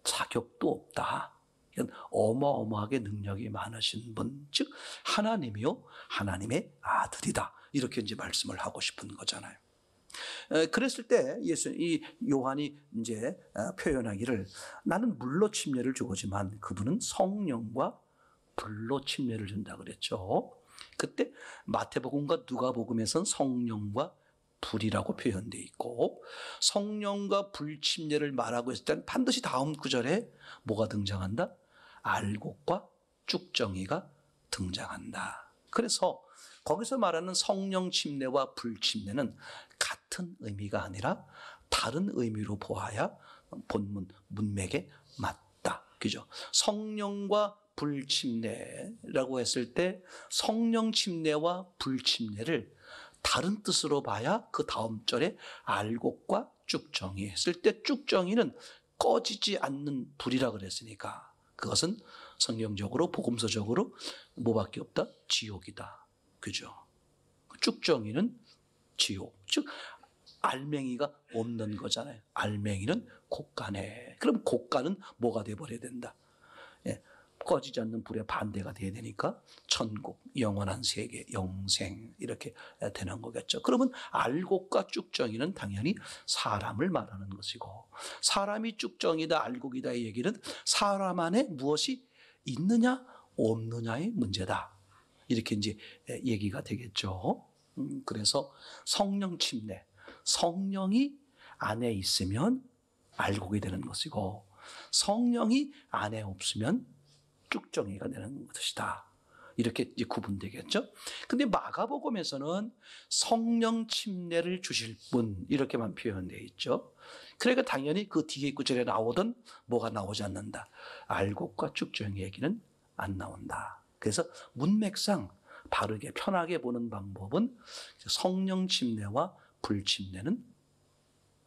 자격도 없다. 이건 어마어마하게 능력이 많으신 분, 즉 하나님이요, 하나님의 아들이다. 이렇게 이제 말씀을 하고 싶은 거잖아요. 그랬을 때 이 요한이 이제 표현하기를 나는 물로 침례를 주고지만 그분은 성령과 불로 침례를 준다 그랬죠. 그때 마태복음과 누가복음에서는 성령과 불이라고 표현되어 있고, 성령과 불침례를 말하고 있을 때는 반드시 다음 구절에 뭐가 등장한다? 알곡과 쭉정이가 등장한다. 그래서 거기서 말하는 성령 침례와 불침례는 같은 의미가 아니라 다른 의미로 보아야 본문 문맥에 맞다. 그죠? 성령과 불침례라고 했을 때 성령 침례와 불침례를 다른 뜻으로 봐야 그 다음 절에 알곡과 쭉정이 했을 때 쭉정이는 꺼지지 않는 불이라 그랬으니까 그것은 성경적으로 복음서적으로 뭐밖에 없다? 지옥이다. 그죠? 쭉정이는 지옥. 즉 알맹이가 없는 거잖아요. 알맹이는 곡간에. 그럼 곡간은 뭐가 돼버려야 된다? 예, 꺼지지 않는 불의 반대가 돼야 되니까 천국, 영원한 세계, 영생 이렇게 되는 거겠죠. 그러면 알곡과 쭉정이는 당연히 사람을 말하는 것이고, 사람이 쭉정이다 알곡이다 이 얘기는 사람 안에 무엇이 있느냐 없느냐의 문제다. 이렇게 이제 얘기가 되겠죠. 그래서 성령 침례, 성령이 안에 있으면 알곡이 되는 것이고 성령이 안에 없으면 쭉정이가 되는 것이다. 이렇게 이제 구분되겠죠. 근데 마가복음에서는 성령 침례를 주실 분 이렇게만 표현되어 있죠. 그러니까 당연히 그 뒤에 구절에 나오던 뭐가 나오지 않는다. 알곡과 쭉정이 얘기는 안 나온다. 그래서 문맥상 바르게 편하게 보는 방법은 성령 침례와 불침례는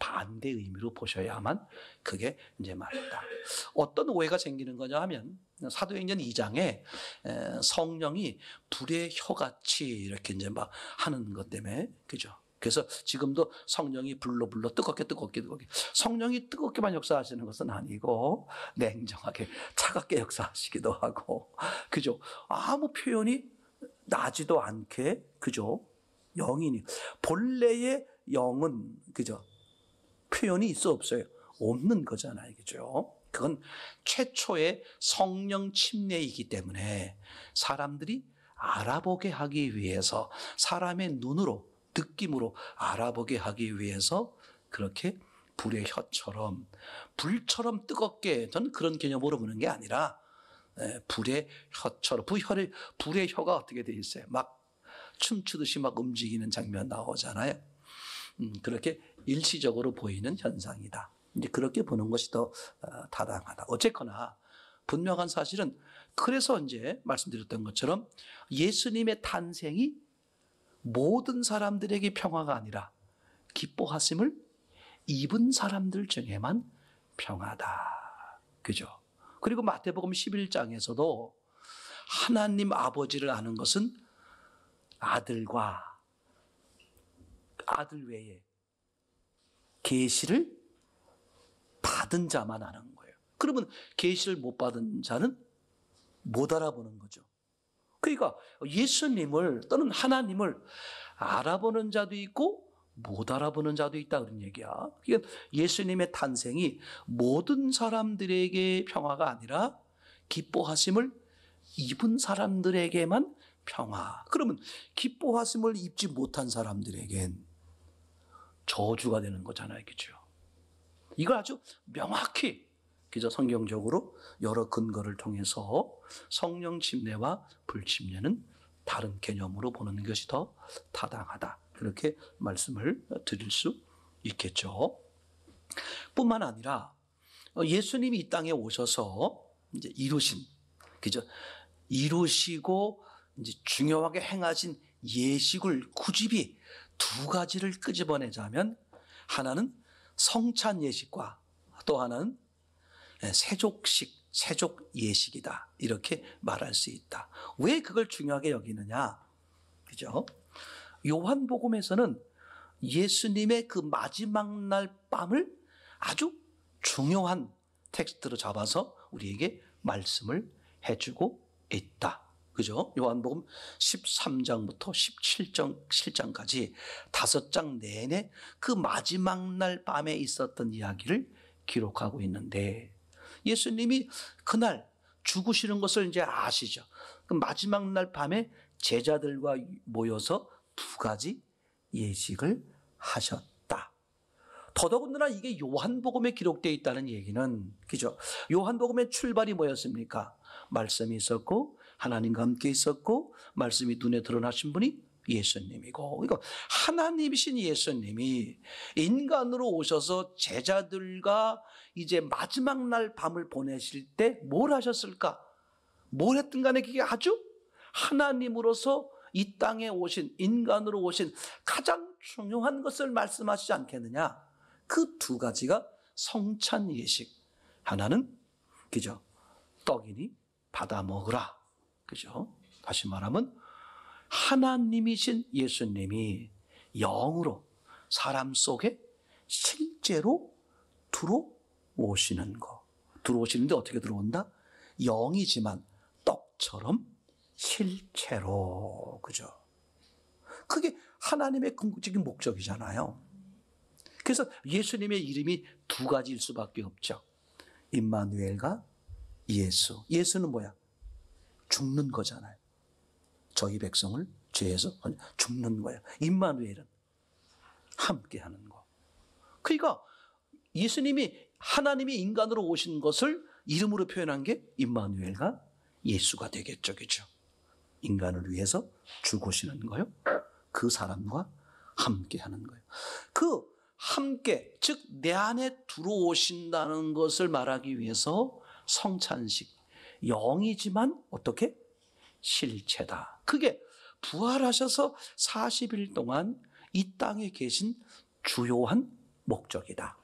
반대 의미로 보셔야만 그게 이제 맞다. 어떤 오해가 생기는 거냐 하면 사도행전 2장에 성령이 불의 혀같이 이렇게 이제 막 하는 것 때문에 그죠? 그래서 지금도 성령이 불로 뜨겁게 성령이 뜨겁게만 역사하시는 것은 아니고 냉정하게 차갑게 역사하시기도 하고 그죠? 아무 표현이 나지도 않게 그죠? 영이니 본래의 영은 그죠? 표현이 있어 없어요? 없는 거잖아요. 그죠? 그건 최초의 성령 침례이기 때문에 사람들이 알아보게 하기 위해서 사람의 눈으로 느낌으로 알아보게 하기 위해서 그렇게 불의 혀처럼 불처럼 뜨겁게 저는 그런 개념으로 보는 게 아니라 불의 혀처럼 불의 혀가 어떻게 돼 있어요? 막 춤추듯이 막 움직이는 장면 나오잖아요. 그렇게 일시적으로 보이는 현상이다. 이제 그렇게 보는 것이 더 타당하다. 어쨌거나 분명한 사실은 그래서 이제 말씀드렸던 것처럼 예수님의 탄생이 모든 사람들에게 평화가 아니라 기뻐하심을 입은 사람들 중에만 평화다. 그죠? 그리고 마태복음 11장에서도 하나님 아버지를 아는 것은 아들과 아들 외에 계시를 받은 자만 아는 거예요. 그러면 계시를 못 받은 자는 못 알아보는 거죠. 그러니까 예수님을 또는 하나님을 알아보는 자도 있고 못 알아보는 자도 있다 그런 얘기야. 그러니까 예수님의 탄생이 모든 사람들에게 평화가 아니라 기뻐하심을 입은 사람들에게만 평화. 그러면 기뻐하심을 입지 못한 사람들에겐 저주가 되는 거잖아요. 그죠? 이걸 아주 명확히 그죠? 성경적으로 여러 근거를 통해서 성령 침례와 불침례는 다른 개념으로 보는 것이 더 타당하다. 그렇게 말씀을 드릴 수 있겠죠. 뿐만 아니라 예수님이 이 땅에 오셔서 이제 그죠? 이루시고 이제 중요하게 행하신 예식을 굳이 두 가지를 끄집어내자면 하나는 성찬 예식과 또 하나는 세족 예식이다. 이렇게 말할 수 있다. 왜 그걸 중요하게 여기느냐? 그죠? 요한복음에서는 예수님의 그 마지막 날 밤을 아주 중요한 텍스트로 잡아서 우리에게 말씀을 해주고 있다. 그죠? 요한복음 13장부터 17장까지 5장 내내 그 마지막 날 밤에 있었던 이야기를 기록하고 있는데 예수님이 그날 죽으시는 것을 이제 아시죠. 그 마지막 날 밤에 제자들과 모여서 두 가지 예식을 하셨다. 더더군다나 이게 요한복음에 기록되어 있다는 얘기는, 그죠? 요한복음의 출발이 뭐였습니까? 말씀이 있었고 하나님과 함께 있었고 말씀이 눈에 드러나신 분이 예수님이고, 그러니까 하나님이신 예수님이 인간으로 오셔서 제자들과 이제 마지막 날 밤을 보내실 때 뭘 하셨을까? 뭘 했든 간에 그게 아주 하나님으로서 이 땅에 오신, 인간으로 오신 가장 중요한 것을 말씀하시지 않겠느냐? 그 두 가지가 성찬 예식. 하나는, 그죠? 떡이니 받아 먹으라. 그죠? 다시 말하면 하나님이신 예수님이 영으로 사람 속에 실제로 들어오시는 거. 들어오시는데 어떻게 들어온다? 영이지만 떡처럼 실체로. 그죠? 그게 하나님의 궁극적인 목적이잖아요. 그래서 예수님의 이름이 두 가지일 수밖에 없죠. 임마누엘과 예수. 예수는 뭐야? 죽는 거잖아요. 저희 백성을 죄에서 죽는 거예요. 임마누엘은 함께하는 거. 그러니까 예수님이, 하나님이 인간으로 오신 것을 이름으로 표현한 게 임마누엘과 예수가 되겠죠. 그죠? 인간을 위해서 죽으시는 거예요. 그 사람과 함께하는 거예요. 그 함께, 즉 내 안에 들어오신다는 것을 말하기 위해서 성찬식, 영이지만 어떻게? 실체다. 그게 부활하셔서 40일 동안 이 땅에 계신 주요한 목적이다.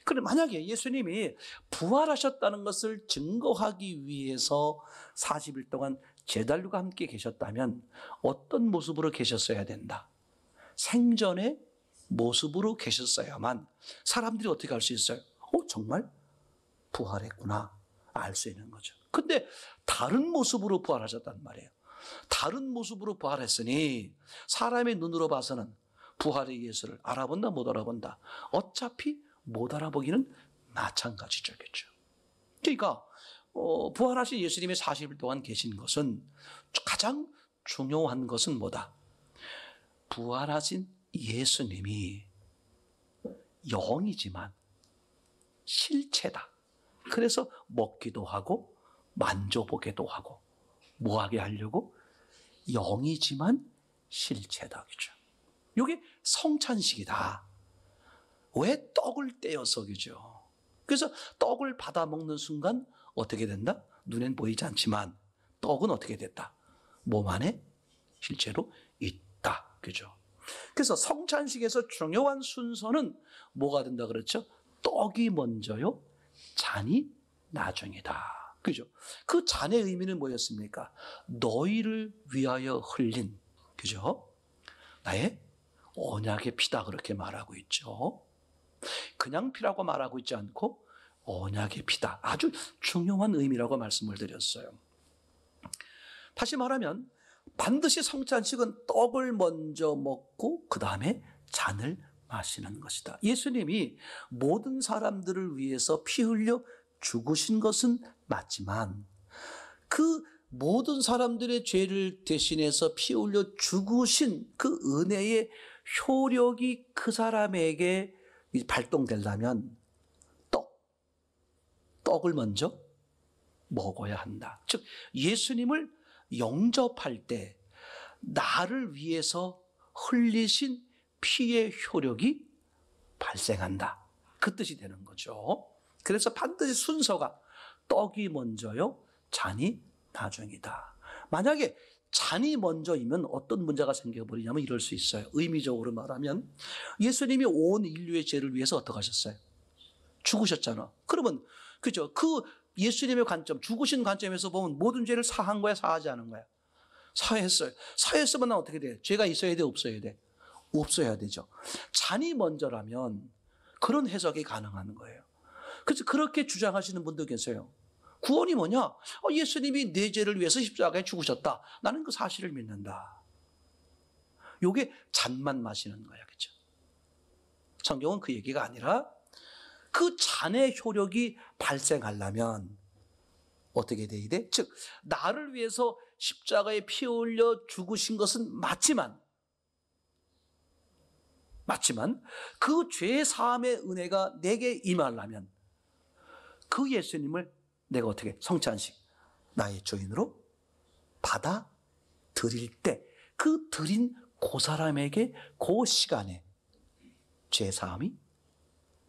그럼 만약에 예수님이 부활하셨다는 것을 증거하기 위해서 40일 동안 제자들과 함께 계셨다면 어떤 모습으로 계셨어야 된다? 생전의 모습으로 계셨어야만 사람들이 어떻게 알 수 있어요? 정말 부활했구나 알 수 있는 거죠. 근데 다른 모습으로 부활하셨단 말이에요. 다른 모습으로 부활했으니 사람의 눈으로 봐서는 부활의 예수를 알아본다 못 알아본다? 어차피 못 알아보기는 마찬가지죠. 그렇죠? 그러니까 부활하신 예수님이 40일 동안 계신 것은 가장 중요한 것은 뭐다? 부활하신 예수님이 영이지만 실체다. 그래서 먹기도 하고 만져보기도 하고 뭐하게 하려고? 영이지만 실체다. 그죠? 이게 성찬식이다. 왜 떡을 떼어서, 그죠? 그래서 떡을 받아 먹는 순간 어떻게 된다? 눈엔 보이지 않지만 떡은 어떻게 됐다? 몸 안에 실제로 있다. 그죠? 그래서 성찬식에서 중요한 순서는 뭐가 된다 그랬죠? 떡이 먼저요, 잔이 나중이다. 그죠? 그 잔의 의미는 뭐였습니까? 너희를 위하여 흘린, 그죠? 나의 언약의 피다 그렇게 말하고 있죠. 그냥 피라고 말하고 있지 않고 언약의 피다. 아주 중요한 의미라고 말씀을 드렸어요. 다시 말하면 반드시 성찬식은 떡을 먼저 먹고 그 다음에 잔을 마시는 것이다. 예수님이 모든 사람들을 위해서 피 흘려 죽으신 것은 맞지만 그 모든 사람들의 죄를 대신해서 피 흘려 죽으신 그 은혜의 효력이 그 사람에게 발동되려면 떡을 먼저 먹어야 한다. 즉 예수님을 영접할 때 나를 위해서 흘리신 피의 효력이 발생한다. 그 뜻이 되는 거죠. 그래서 반드시 순서가 떡이 먼저요, 잔이 나중이다. 만약에 잔이 먼저이면 어떤 문제가 생겨버리냐면 이럴 수 있어요. 의미적으로 말하면 예수님이 온 인류의 죄를 위해서 어떻게 하셨어요? 죽으셨잖아. 그러면 그죠? 그 예수님의 관점, 죽으신 관점에서 보면 모든 죄를 사한 거야, 사하지 않은 거야? 사했어요. 사했으면 나 어떻게 돼? 죄가 있어야 돼, 없어야 돼? 없어야 되죠. 잔이 먼저라면 그런 해석이 가능한 거예요. 그래서 그렇게 주장하시는 분도 계세요. 구원이 뭐냐? 예수님이 내 죄를 위해서 십자가에 죽으셨다. 나는 그 사실을 믿는다. 요게 잔만 마시는 거야. 그렇죠? 성경은 그 얘기가 아니라 그 잔의 효력이 발생하려면 어떻게 돼야 돼? 즉 나를 위해서 십자가에 피 흘려 죽으신 것은 맞지만 맞지만 그 죄 사함의 은혜가 내게 임하려면 그 예수님을 내가 어떻게 성찬식 나의 주인으로 받아들일 때 그 드린 그 사람에게 그 시간에 죄 사함이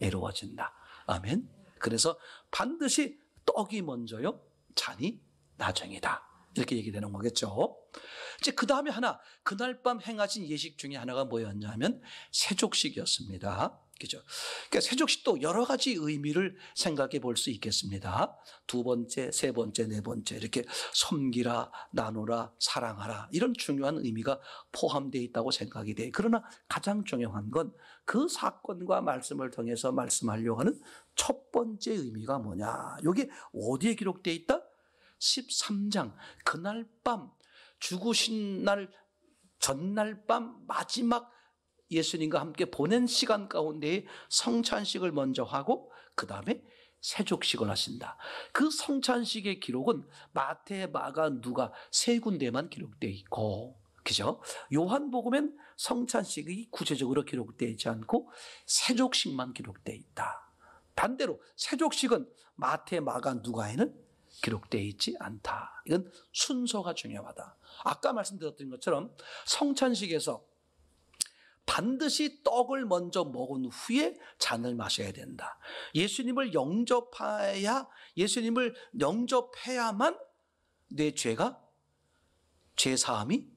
애로워진다. 아멘. 그래서 반드시 떡이 먼저요, 잔이 나중이다. 이렇게 얘기되는 거겠죠. 이제 그 다음에 하나, 그날 밤 행하신 예식 중에 하나가 뭐였냐면 세족식이었습니다. 그죠? 그러니까 세족식도 여러 가지 의미를 생각해 볼 수 있겠습니다. 두 번째, 세 번째, 네 번째 이렇게 섬기라, 나누라, 사랑하라 이런 중요한 의미가 포함되어 있다고 생각이 돼. 그러나 가장 중요한 건 그 사건과 말씀을 통해서 말씀하려고 하는 첫 번째 의미가 뭐냐? 이게 어디에 기록되어 있다? 13장 그날 밤 죽으신 날 전날 밤 마지막 예수님과 함께 보낸 시간 가운데에 성찬식을 먼저 하고 그 다음에 세족식을 하신다. 그 성찬식의 기록은 마태, 마가, 누가 세 군데만 기록되어 있고, 그죠? 요한복음엔 성찬식이 구체적으로 기록되어 있지 않고 세족식만 기록되어 있다. 반대로 세족식은 마태, 마가, 누가에는 기록되어 있지 않다. 이건 순서가 중요하다. 아까 말씀드렸던 것처럼 성찬식에서 반드시 떡을 먼저 먹은 후에 잔을 마셔야 된다. 예수님을 영접해야만 내 죄가 죄사함이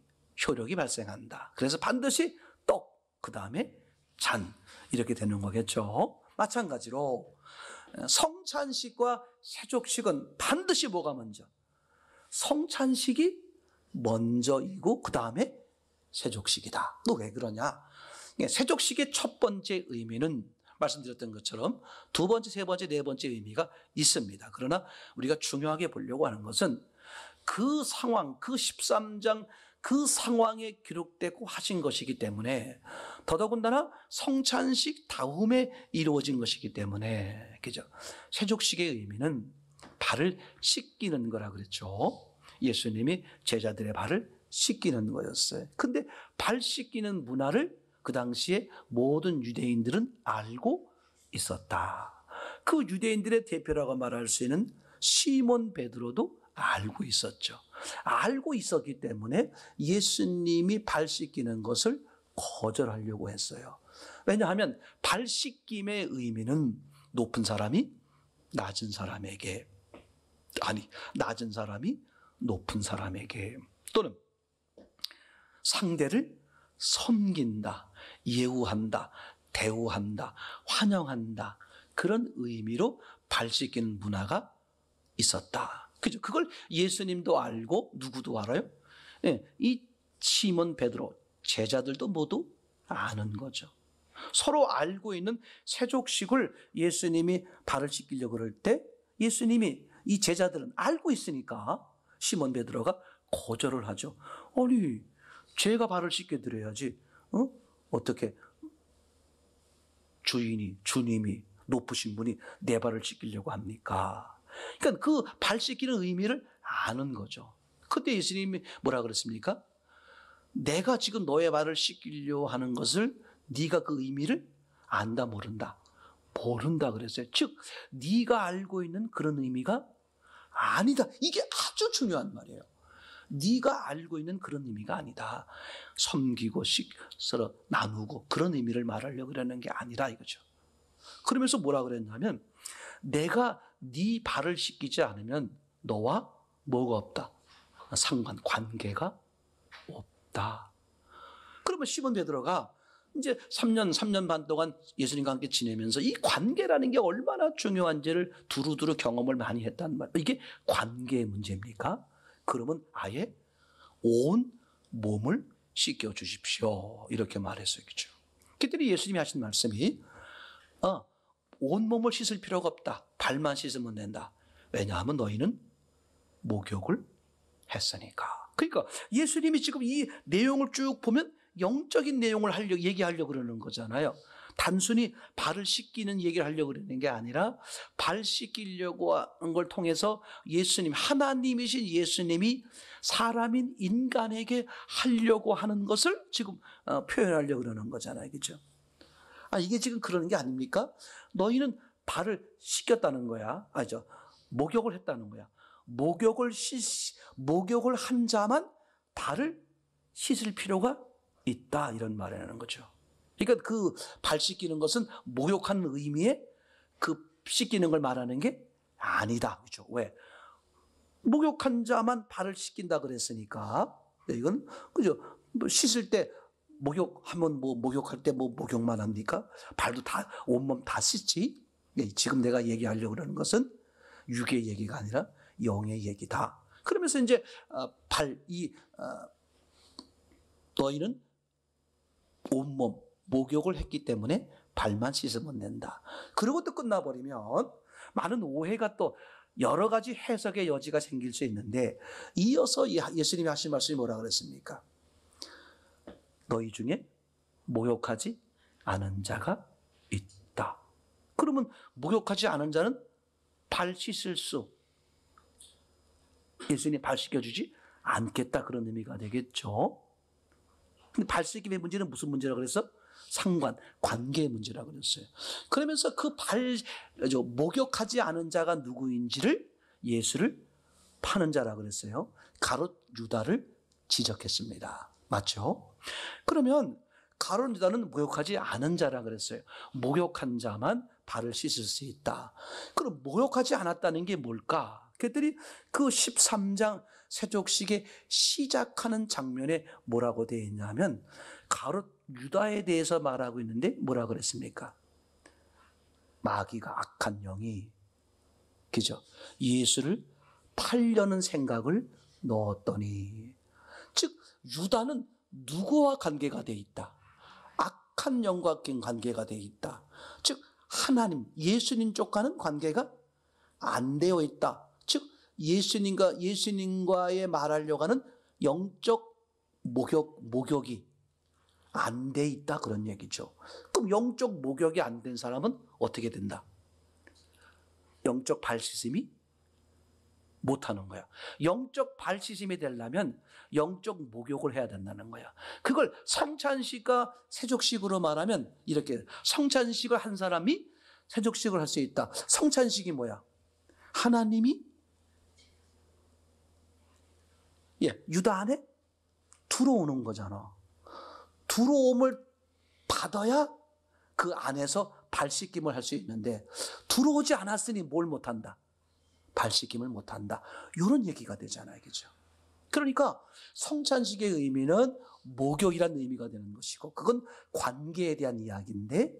효력이 발생한다. 그래서 반드시 떡, 그 다음에 잔 이렇게 되는 거겠죠. 마찬가지로 성찬식과 세족식은 반드시 뭐가 먼저? 성찬식이 먼저이고 그 다음에 세족식이다. 또 왜 그러냐? 세족식의 첫 번째 의미는 말씀드렸던 것처럼 두 번째, 세 번째, 네 번째 의미가 있습니다. 그러나 우리가 중요하게 보려고 하는 것은 그 상황, 그 13장 그 상황에 기록되고 하신 것이기 때문에 더더군다나 성찬식 다음에 이루어진 것이기 때문에 그죠? 세족식의 의미는 발을 씻기는 거라 그랬죠. 예수님이 제자들의 발을 씻기는 거였어요. 근데 발 씻기는 문화를 그 당시에 모든 유대인들은 알고 있었다. 그 유대인들의 대표라고 말할 수 있는 시몬 베드로도 알고 있었죠. 알고 있었기 때문에 예수님이 발 씻기는 것을 거절하려고 했어요. 왜냐하면 발 씻김의 의미는 높은 사람이 낮은 사람에게, 아니 낮은 사람이 높은 사람에게, 또는 상대를 섬긴다, 예우한다, 대우한다, 환영한다, 그런 의미로 발 씻기는 문화가 있었다. 그죠? 그걸 예수님도 알고 누구도 알아요? 네, 이 시몬 베드로 제자들도 모두 아는 거죠. 서로 알고 있는 세족식을 예수님이 발을 씻기려고 그럴 때 예수님이 이 제자들은 알고 있으니까 시몬 베드로가 거절을 하죠. 아니 제가 발을 씻겨 드려야지. 어떻게 주님이 높으신 분이 내 발을 씻기려고 합니까? 그러니까 그 발 씻기는 의미를 아는 거죠. 그때 예수님이 뭐라 그랬습니까? 내가 지금 너의 발을 씻기려 하는 것을 네가 그 의미를 안다 모른다? 모른다 그랬어요. 즉 네가 알고 있는 그런 의미가 아니다. 이게 아주 중요한 말이에요. 네가 알고 있는 그런 의미가 아니다. 섬기고 서로 나누고 그런 의미를 말하려고 그러는 게 아니라 이거죠. 그러면서 뭐라 그랬냐면 내가 네 발을 씻기지 않으면 너와 뭐가 없다? 관계가 없다. 그러면 시몬 베드로가 이제 3년 반 동안 예수님과 함께 지내면서 이 관계라는 게 얼마나 중요한지를 두루두루 경험을 많이 했단 말이에요. 이게 관계의 문제입니까? 그러면 아예 온 몸을 씻겨 주십시오. 이렇게 말했었죠. 그때는 예수님이 하신 말씀이 온 몸을 씻을 필요가 없다. 발만 씻으면 된다. 왜냐하면 너희는 목욕을 했으니까. 그러니까 예수님이 지금 이 내용을 쭉 보면 영적인 내용을 얘기하려고 그러는 거잖아요. 단순히 발을 씻기는 얘기를 하려고 그러는 게 아니라 발 씻기려고 하는 걸 통해서 예수님, 하나님이신 예수님이 사람인 인간에게 하려고 하는 것을 지금 표현하려고 그러는 거잖아요. 그렇죠? 이게 지금 그러는 게 아닙니까? 너희는 발을 씻겼다는 거야. 목욕을 했다는 거야. 목욕을 한 자만 발을 씻을 필요가 있다. 이런 말을 하는 거죠. 그러니까 그 발 씻기는 것은 목욕하는 의미의 그 씻기는 걸 말하는 게 아니다. 그죠? 왜? 목욕한 자만 발을 씻긴다 그랬으니까. 이건, 그죠? 씻을 때 목욕하면 목욕할 때 목욕만 합니까? 발도 다, 온몸 다 씻지? 지금 내가 얘기하려고 그러는 것은 육의 얘기가 아니라 영의 얘기다. 그러면서 이제, 너희는 온몸, 목욕을 했기 때문에 발만 씻으면 된다. 그러고 또 끝나버리면 많은 오해가 또 여러 가지 해석의 여지가 생길 수 있는데, 이어서 예수님이 하신 말씀이 뭐라 그랬습니까? 너희 중에 목욕하지 않은 자가 있다. 그러면 목욕하지 않은 자는 발 씻을 수, 예수님이 발 씻겨주지 않겠다, 그런 의미가 되겠죠. 근데 발 씻김의 문제는 무슨 문제라고 그랬어? 관계의 문제라고 그랬어요. 그러면서 목욕하지 않은 자가 누구인지를, 예수를 파는 자라고 그랬어요. 가롯 유다를 지적했습니다. 맞죠? 그러면 가롯 유다는 목욕하지 않은 자라고 그랬어요. 목욕한 자만 발을 씻을 수 있다. 그럼 목욕하지 않았다는 게 뭘까? 그들이 그 13장 세족식의 시작하는 장면에 뭐라고 되어 있냐면, 가롯 유다에 대해서 말하고 있는데 뭐라 그랬습니까? 마귀가, 악한 영이, 그죠? 예수를 팔려는 생각을 넣었더니, 즉 유다는 누구와 관계가 되어 있다? 악한 영과 관계가 되어 있다. 즉 하나님, 예수님 쪽과는 관계가 안 되어 있다. 즉 예수님과의 말하려고 하는 영적 목욕이 안 돼 있다, 그런 얘기죠. 그럼 영적 목욕이 안 된 사람은 어떻게 된다? 영적 발씻음이 못하는 거야. 영적 발씻음이 되려면 영적 목욕을 해야 된다는 거야. 그걸 성찬식과 세족식으로 말하면 이렇게, 성찬식을 한 사람이 세족식을 할 수 있다. 성찬식이 뭐야? 하나님이 유다 안에 들어오는 거잖아. 들어옴을 받아야 그 안에서 발 씻김을 할 수 있는데, 들어오지 않았으니 뭘 못한다? 발 씻김을 못한다. 이런 얘기가 되잖아요. 그죠? 그러니까 성찬식의 의미는 목욕이라는 의미가 되는 것이고, 그건 관계에 대한 이야기인데,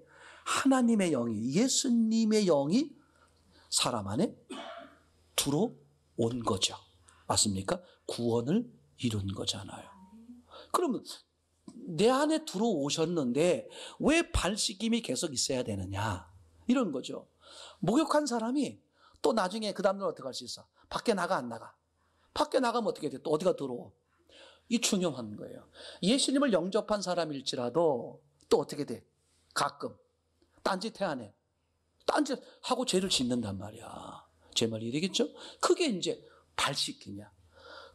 하나님의 영이, 예수님의 영이 사람 안에 들어온 거죠. 맞습니까? 구원을 이룬 거잖아요. 그러면 내 안에 들어오셨는데 왜 발 씻김이 계속 있어야 되느냐, 이런 거죠. 목욕한 사람이 또 나중에 그 다음날 어떻게 할 수 있어? 밖에 나가, 안 나가? 밖에 나가면 어떻게 돼? 또 어디가 들어오? 이 중요한 거예요. 예수님을 영접한 사람일지라도 또 어떻게 돼? 가끔 딴짓 해, 안 해? 딴짓하고 죄를 짓는단 말이야. 제 말이 되겠죠? 그게 이제 발 씻기냐.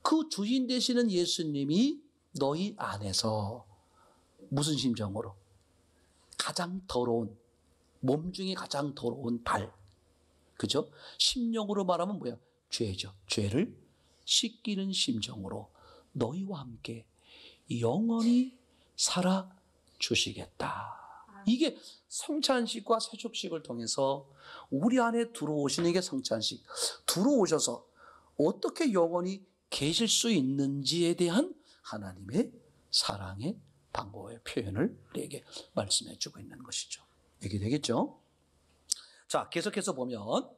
그 주인 되시는 예수님이 너희 안에서 무슨 심정으로? 가장 더러운, 몸 중에 가장 더러운 발, 그죠? 심령으로 말하면 뭐야? 죄죠. 죄를 씻기는 심정으로 너희와 함께 영원히 살아 주시겠다. 이게 성찬식과 세족식을 통해서 우리 안에 들어오시는 게 성찬식. 들어오셔서 어떻게 영원히 계실 수 있는지에 대한 하나님의 사랑의 방법의 표현을 우리에게 말씀해 주고 있는 것이죠. 이게 되겠죠? 자, 계속해서 보면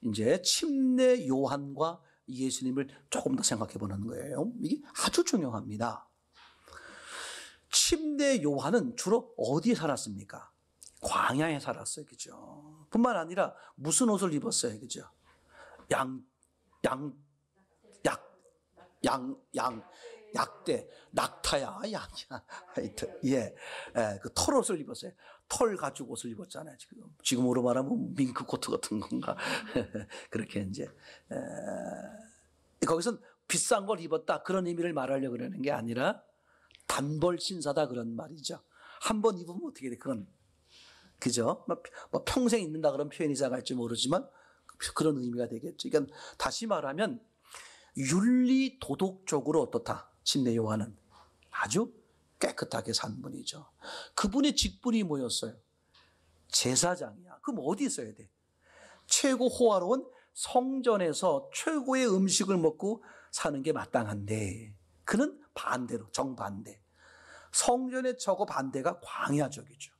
이제 침례 요한과 예수님을 조금 더 생각해 보는 거예요. 이게 아주 중요합니다. 침례 요한은 주로 어디에 살았습니까? 광야에 살았어요. 그죠? 뿐만 아니라 무슨 옷을 입었어요. 그죠? 약대, 낙타야, 양이야. 하여튼, 그 털옷을 입었어요. 털 가죽 옷을 입었잖아요. 지금으로 말하면 밍크 코트 같은 건가. 그렇게 이제, 거기선 비싼 걸 입었다, 그런 의미를 말하려고 그러는 게 아니라 단벌 신사다, 그런 말이죠. 한 번 입으면 어떻게 돼? 그건 그죠? 뭐 평생 있는다 그런 표현이 작을지 모르지만 그런 의미가 되겠죠. 그러니까 다시 말하면 윤리 도덕적으로 어떻다? 침례 요한은 아주 깨끗하게 산 분이죠. 그분의 직분이 뭐였어요? 제사장이야. 그럼 어디 있어야 돼? 최고 호화로운 성전에서 최고의 음식을 먹고 사는 게 마땅한데 그는 반대로 정반대. 성전의 저거 반대가 광야적이죠.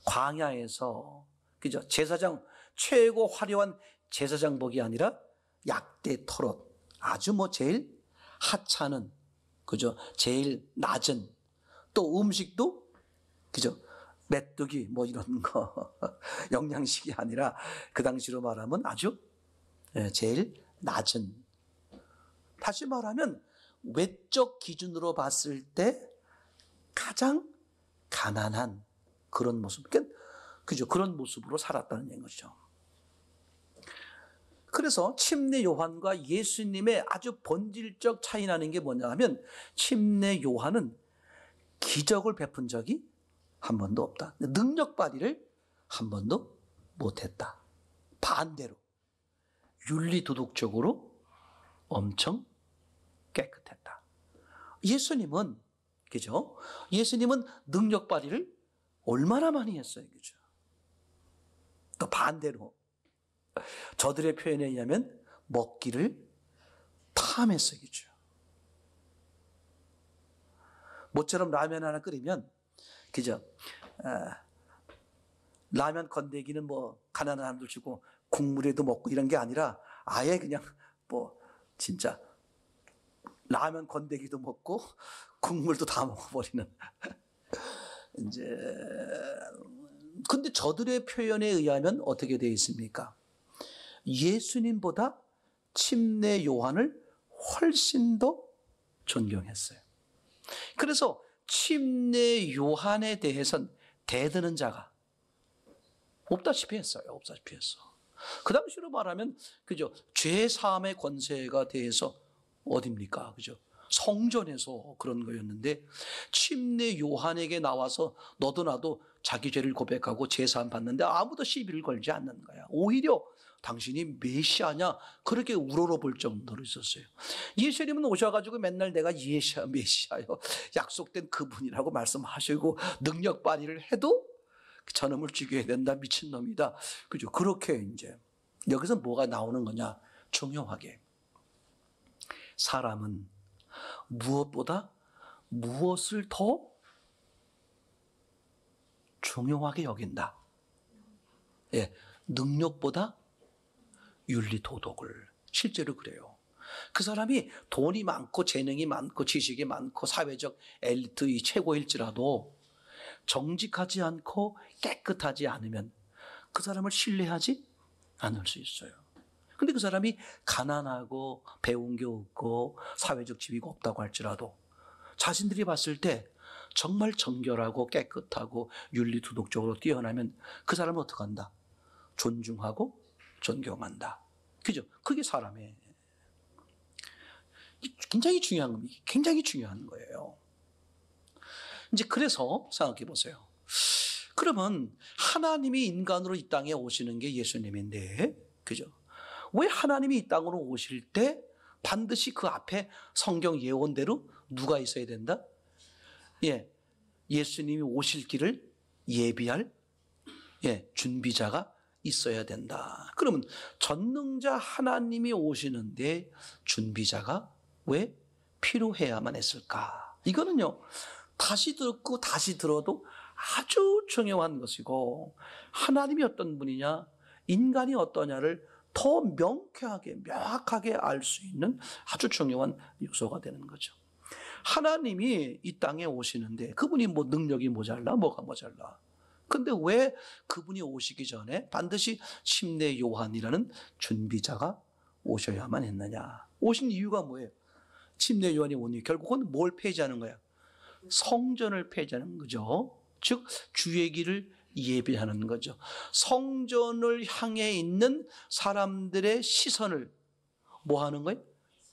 광야에서 그죠? 제사장 최고 화려한 제사장복이 아니라 약대 털옷 아주 뭐 제일 하찮은 그죠? 제일 낮은 또 음식도 그죠? 메뚜기 뭐 이런 거 영양식이 아니라 그 당시로 말하면 아주 제일 낮은 다시 말하면 외적 기준으로 봤을 때 가장 가난한 그런 모습 그죠? 그런 모습으로 살았다는 거죠. 그래서 침례 요한과 예수님의 아주 본질적 차이 나는 게 뭐냐 하면 침례 요한은 기적을 베푼 적이 한 번도 없다. 능력 발휘를 한 번도 못했다. 반대로 윤리 도덕적으로 엄청 깨끗했다. 예수님은 그죠? 예수님은 능력 발휘를 얼마나 많이 했어요. 그죠? 또 반대로 저들의 표현에 의하면 먹기를 탐했어요. 그죠? 모처럼 라면 하나 끓이면 그죠? 라면 건더기는 뭐 가난한 사람들 주고 국물에도 먹고 이런 게 아니라 아예 그냥 뭐 진짜 라면 건더기도 먹고 국물도 다 먹어버리는 이제 근데 저들의 표현에 의하면 어떻게 되어 있습니까? 예수님보다 침례 요한을 훨씬 더 존경했어요. 그래서 침례 요한에 대해서는 대드는 자가 없다시피 했어요. 없다시피 했어. 그 당시로 말하면 그죠? 죄 사함의 권세가 대해서 어딥니까? 그죠? 성전에서 그런 거였는데 침례 요한에게 나와서 너도 나도 자기 죄를 고백하고 죄 사함 받는데 아무도 시비를 걸지 않는 거야. 오히려 당신이 메시아냐 그렇게 우러러볼 정도로 있었어요. 예수님은 오셔가지고 맨날 내가 메시아요 약속된 그분이라고 말씀하시고 능력 발휘를 해도 저놈을 죽여야 된다 미친놈이다. 그죠? 그렇게 이제 여기서 뭐가 나오는 거냐 중요하게 사람은 무엇보다 무엇을 더 중요하게 여긴다. 예, 능력보다 윤리 도덕을 실제로 그래요. 그 사람이 돈이 많고 재능이 많고 지식이 많고 사회적 엘리트의 최고일지라도 정직하지 않고 깨끗하지 않으면 그 사람을 신뢰하지 않을 수 있어요. 근데 그 사람이 가난하고 배운 게 없고 사회적 지위가 없다고 할지라도 자신들이 봤을 때 정말 정결하고 깨끗하고 윤리 도덕적으로 뛰어나면 그 사람은 어떻게 한다? 존중하고 존경한다. 그죠? 그게 사람의 굉장히 중요한 거예요. 이제 그래서 생각해 보세요. 그러면 하나님이 인간으로 이 땅에 오시는 게 예수님인데, 그죠? 왜 하나님이 이 땅으로 오실 때 반드시 그 앞에 성경 예언대로 누가 있어야 된다? 예, 예수님이 오실 길을 예비할 준비자가 있어야 된다. 그러면 전능자 하나님이 오시는데 준비자가 왜 필요해야만 했을까? 이거는요, 다시 듣고 다시 들어도 아주 중요한 것이고, 하나님이 어떤 분이냐, 인간이 어떠냐를 더 명확하게 알 수 있는 아주 중요한 요소가 되는 거죠. 하나님이 이 땅에 오시는데 그분이 뭐 능력이 모자라, 뭐가 모자라. 근데 왜 그분이 오시기 전에 반드시 침례 요한이라는 준비자가 오셔야만 했느냐? 오신 이유가 뭐예요? 침례 요한이 오니 결국은 뭘 폐지하는 거야? 성전을 폐지하는 거죠. 즉 주의 길을 예비하는 거죠. 성전을 향해 있는 사람들의 시선을 뭐 하는 거예요?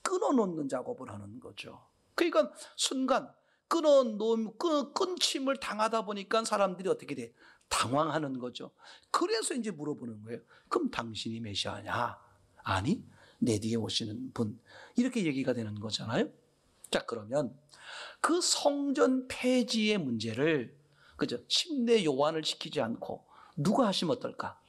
끊어놓는 작업을 하는 거죠. 그러니까 순간 끊임을 당하다 보니까 사람들이 어떻게 돼? 당황하는 거죠. 그래서 이제 물어보는 거예요. 그럼 당신이 메시아냐? 아니, 내 뒤에 오시는 분. 이렇게 얘기가 되는 거잖아요. 자, 그러면 그 성전 폐지의 문제를, 그죠? 침례 요한을 시키지 않고 누가 하시면 어떨까?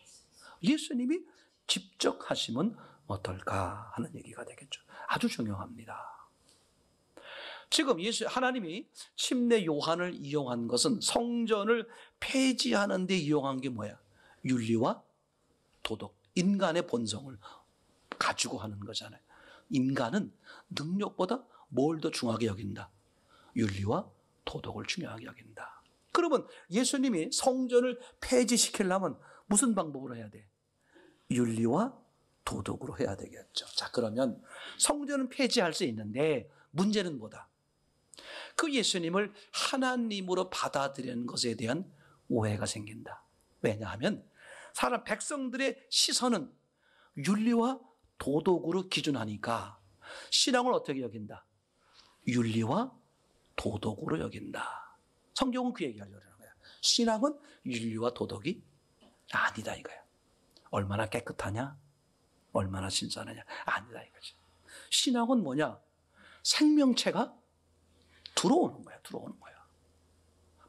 예수님이 직접 하시면 어떨까 하는 얘기가 되겠죠. 아주 중요합니다. 지금 하나님이 침례 요한을 이용한 것은 성전을 폐지하는 데 이용한 게 뭐야? 윤리와 도덕, 인간의 본성을 가지고 하는 거잖아요. 인간은 능력보다 뭘 더 중요하게 여긴다? 윤리와 도덕을 중요하게 여긴다. 그러면 예수님이 성전을 폐지시키려면 무슨 방법으로 해야 돼? 윤리와 도덕으로 해야 되겠죠. 자, 그러면 성전은 폐지할 수 있는데 문제는 뭐다? 그 예수님을 하나님으로 받아들이는 것에 대한 오해가 생긴다. 왜냐하면 사람 백성들의 시선은 윤리와 도덕으로 기준하니까 신앙을 어떻게 여긴다? 윤리와 도덕으로 여긴다. 성경은 그 얘기하려고 하는 거야. 신앙은 윤리와 도덕이 아니다 이거야. 얼마나 깨끗하냐? 얼마나 신선하냐? 아니다 이거죠. 신앙은 뭐냐? 생명체가 들어오는 거야. 들어오는 거야.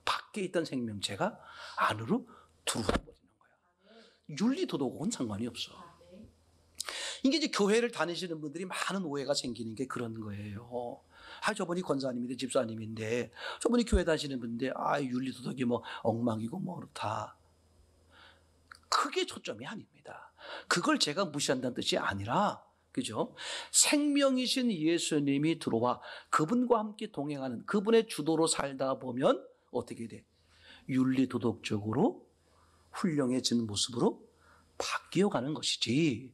밖에 있던 생명체가 안으로 들어와 버리는 거야. 윤리 도덕은 상관이 없어. 이게 이제 교회를 다니시는 분들이 많은 오해가 생기는 게 그런 거예요. 저분이 권사님인데 집사님인데 저분이 교회 다니시는 분인데 윤리 도덕이 뭐 엉망이고 뭐 그렇다. 그게 초점이 아닙니다. 그걸 제가 무시한다는 뜻이 아니라, 그죠? 생명이신 예수님이 들어와 그분과 함께 동행하는 그분의 주도로 살다 보면 어떻게 돼? 윤리 도덕적으로 훌륭해지는 모습으로 바뀌어가는 것이지,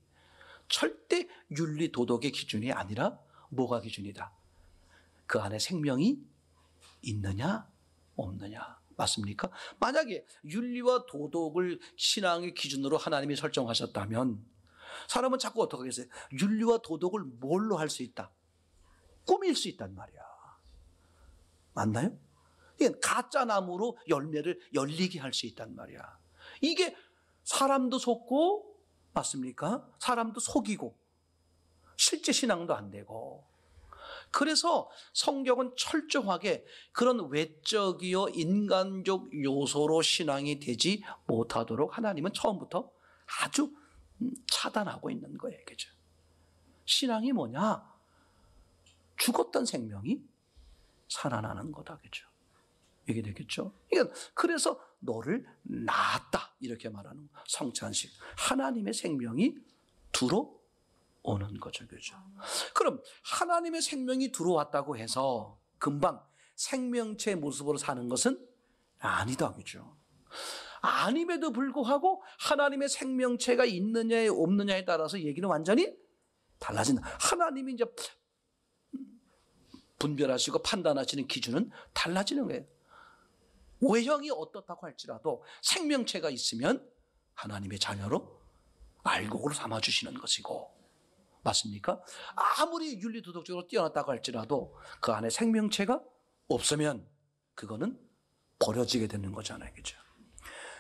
절대 윤리 도덕의 기준이 아니라 뭐가 기준이다? 그 안에 생명이 있느냐 없느냐. 맞습니까? 만약에 윤리와 도덕을 신앙의 기준으로 하나님이 설정하셨다면 사람은 자꾸 어떻게 하겠어요? 윤리와 도덕을 뭘로 할 수 있다? 꾸밀 수 있단 말이야. 맞나요? 이게 가짜 나무로 열매를 열리게 할 수 있단 말이야. 이게 사람도 속고, 맞습니까? 사람도 속이고 실제 신앙도 안 되고. 그래서 성경은 철저하게 그런 외적이요 인간적 요소로 신앙이 되지 못하도록 하나님은 처음부터 아주 차단하고 있는 거예요. 그죠? 신앙이 뭐냐? 죽었던 생명이 살아나는 거다. 그죠? 이게 되겠죠? 그래서 너를 낳았다 이렇게 말하는 성찬식. 하나님의 생명이 들어오는 거죠. 그죠? 그럼 하나님의 생명이 들어왔다고 해서 금방 생명체 모습으로 사는 것은 아니다. 그죠? 아님에도 불구하고 하나님의 생명체가 있느냐에 없느냐에 따라서 얘기는 완전히 달라진다. 하나님이 이제 분별하시고 판단하시는 기준은 달라지는 거예요. 외형이 어떻다고 할지라도 생명체가 있으면 하나님의 자녀로 알곡으로 삼아주시는 것이고, 맞습니까? 아무리 윤리도덕적으로 뛰어났다고 할지라도 그 안에 생명체가 없으면 그거는 버려지게 되는 거잖아요. 그죠?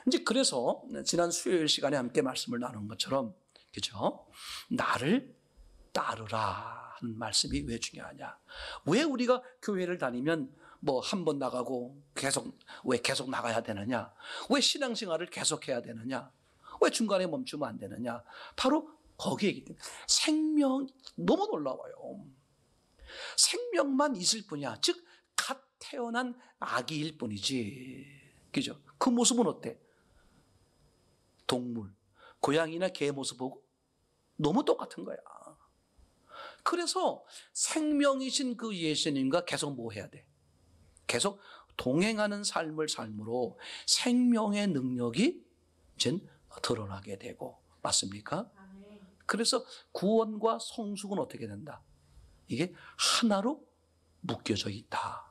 이제 그래서 지난 수요일 시간에 함께 말씀을 나눈 것처럼, 그죠? 나를 따르라 하는 말씀이 왜 중요하냐? 왜 우리가 교회를 다니면 뭐 한 번 나가고 왜 계속 나가야 되느냐? 왜 신앙생활을 계속해야 되느냐? 왜 중간에 멈추면 안 되느냐? 바로 거기에 있기 때문에 생명 너무 놀라워요. 생명만 있을 뿐이야. 즉 갓 태어난 아기일 뿐이지. 그죠? 그 모습은 어때? 동물, 고양이나 개 모습 보고 너무 똑같은 거야. 그래서 생명이신 그 예수님과 계속 뭐 해야 돼? 계속 동행하는 삶으로 생명의 능력이 이제 드러나게 되고, 맞습니까? 그래서 구원과 성숙은 어떻게 된다? 이게 하나로 묶여져 있다.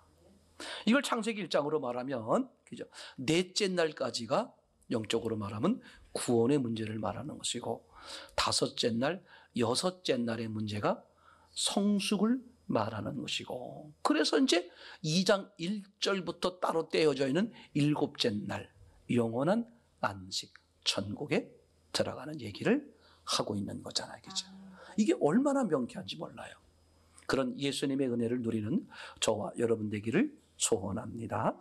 이걸 창세기 1장으로 말하면, 그죠? 넷째 날까지가 영적으로 말하면 구원의 문제를 말하는 것이고, 다섯째 날, 여섯째 날의 문제가 성숙을 말하는 것이고, 그래서 이제 2장 1절부터 따로 떼어져 있는 일곱째 날 영원한 안식 천국에 들어가는 얘기를 하고 있는 거잖아요. 그죠? 이게 얼마나 명쾌한지 몰라요. 그런 예수님의 은혜를 누리는 저와 여러분 되기를 소원합니다.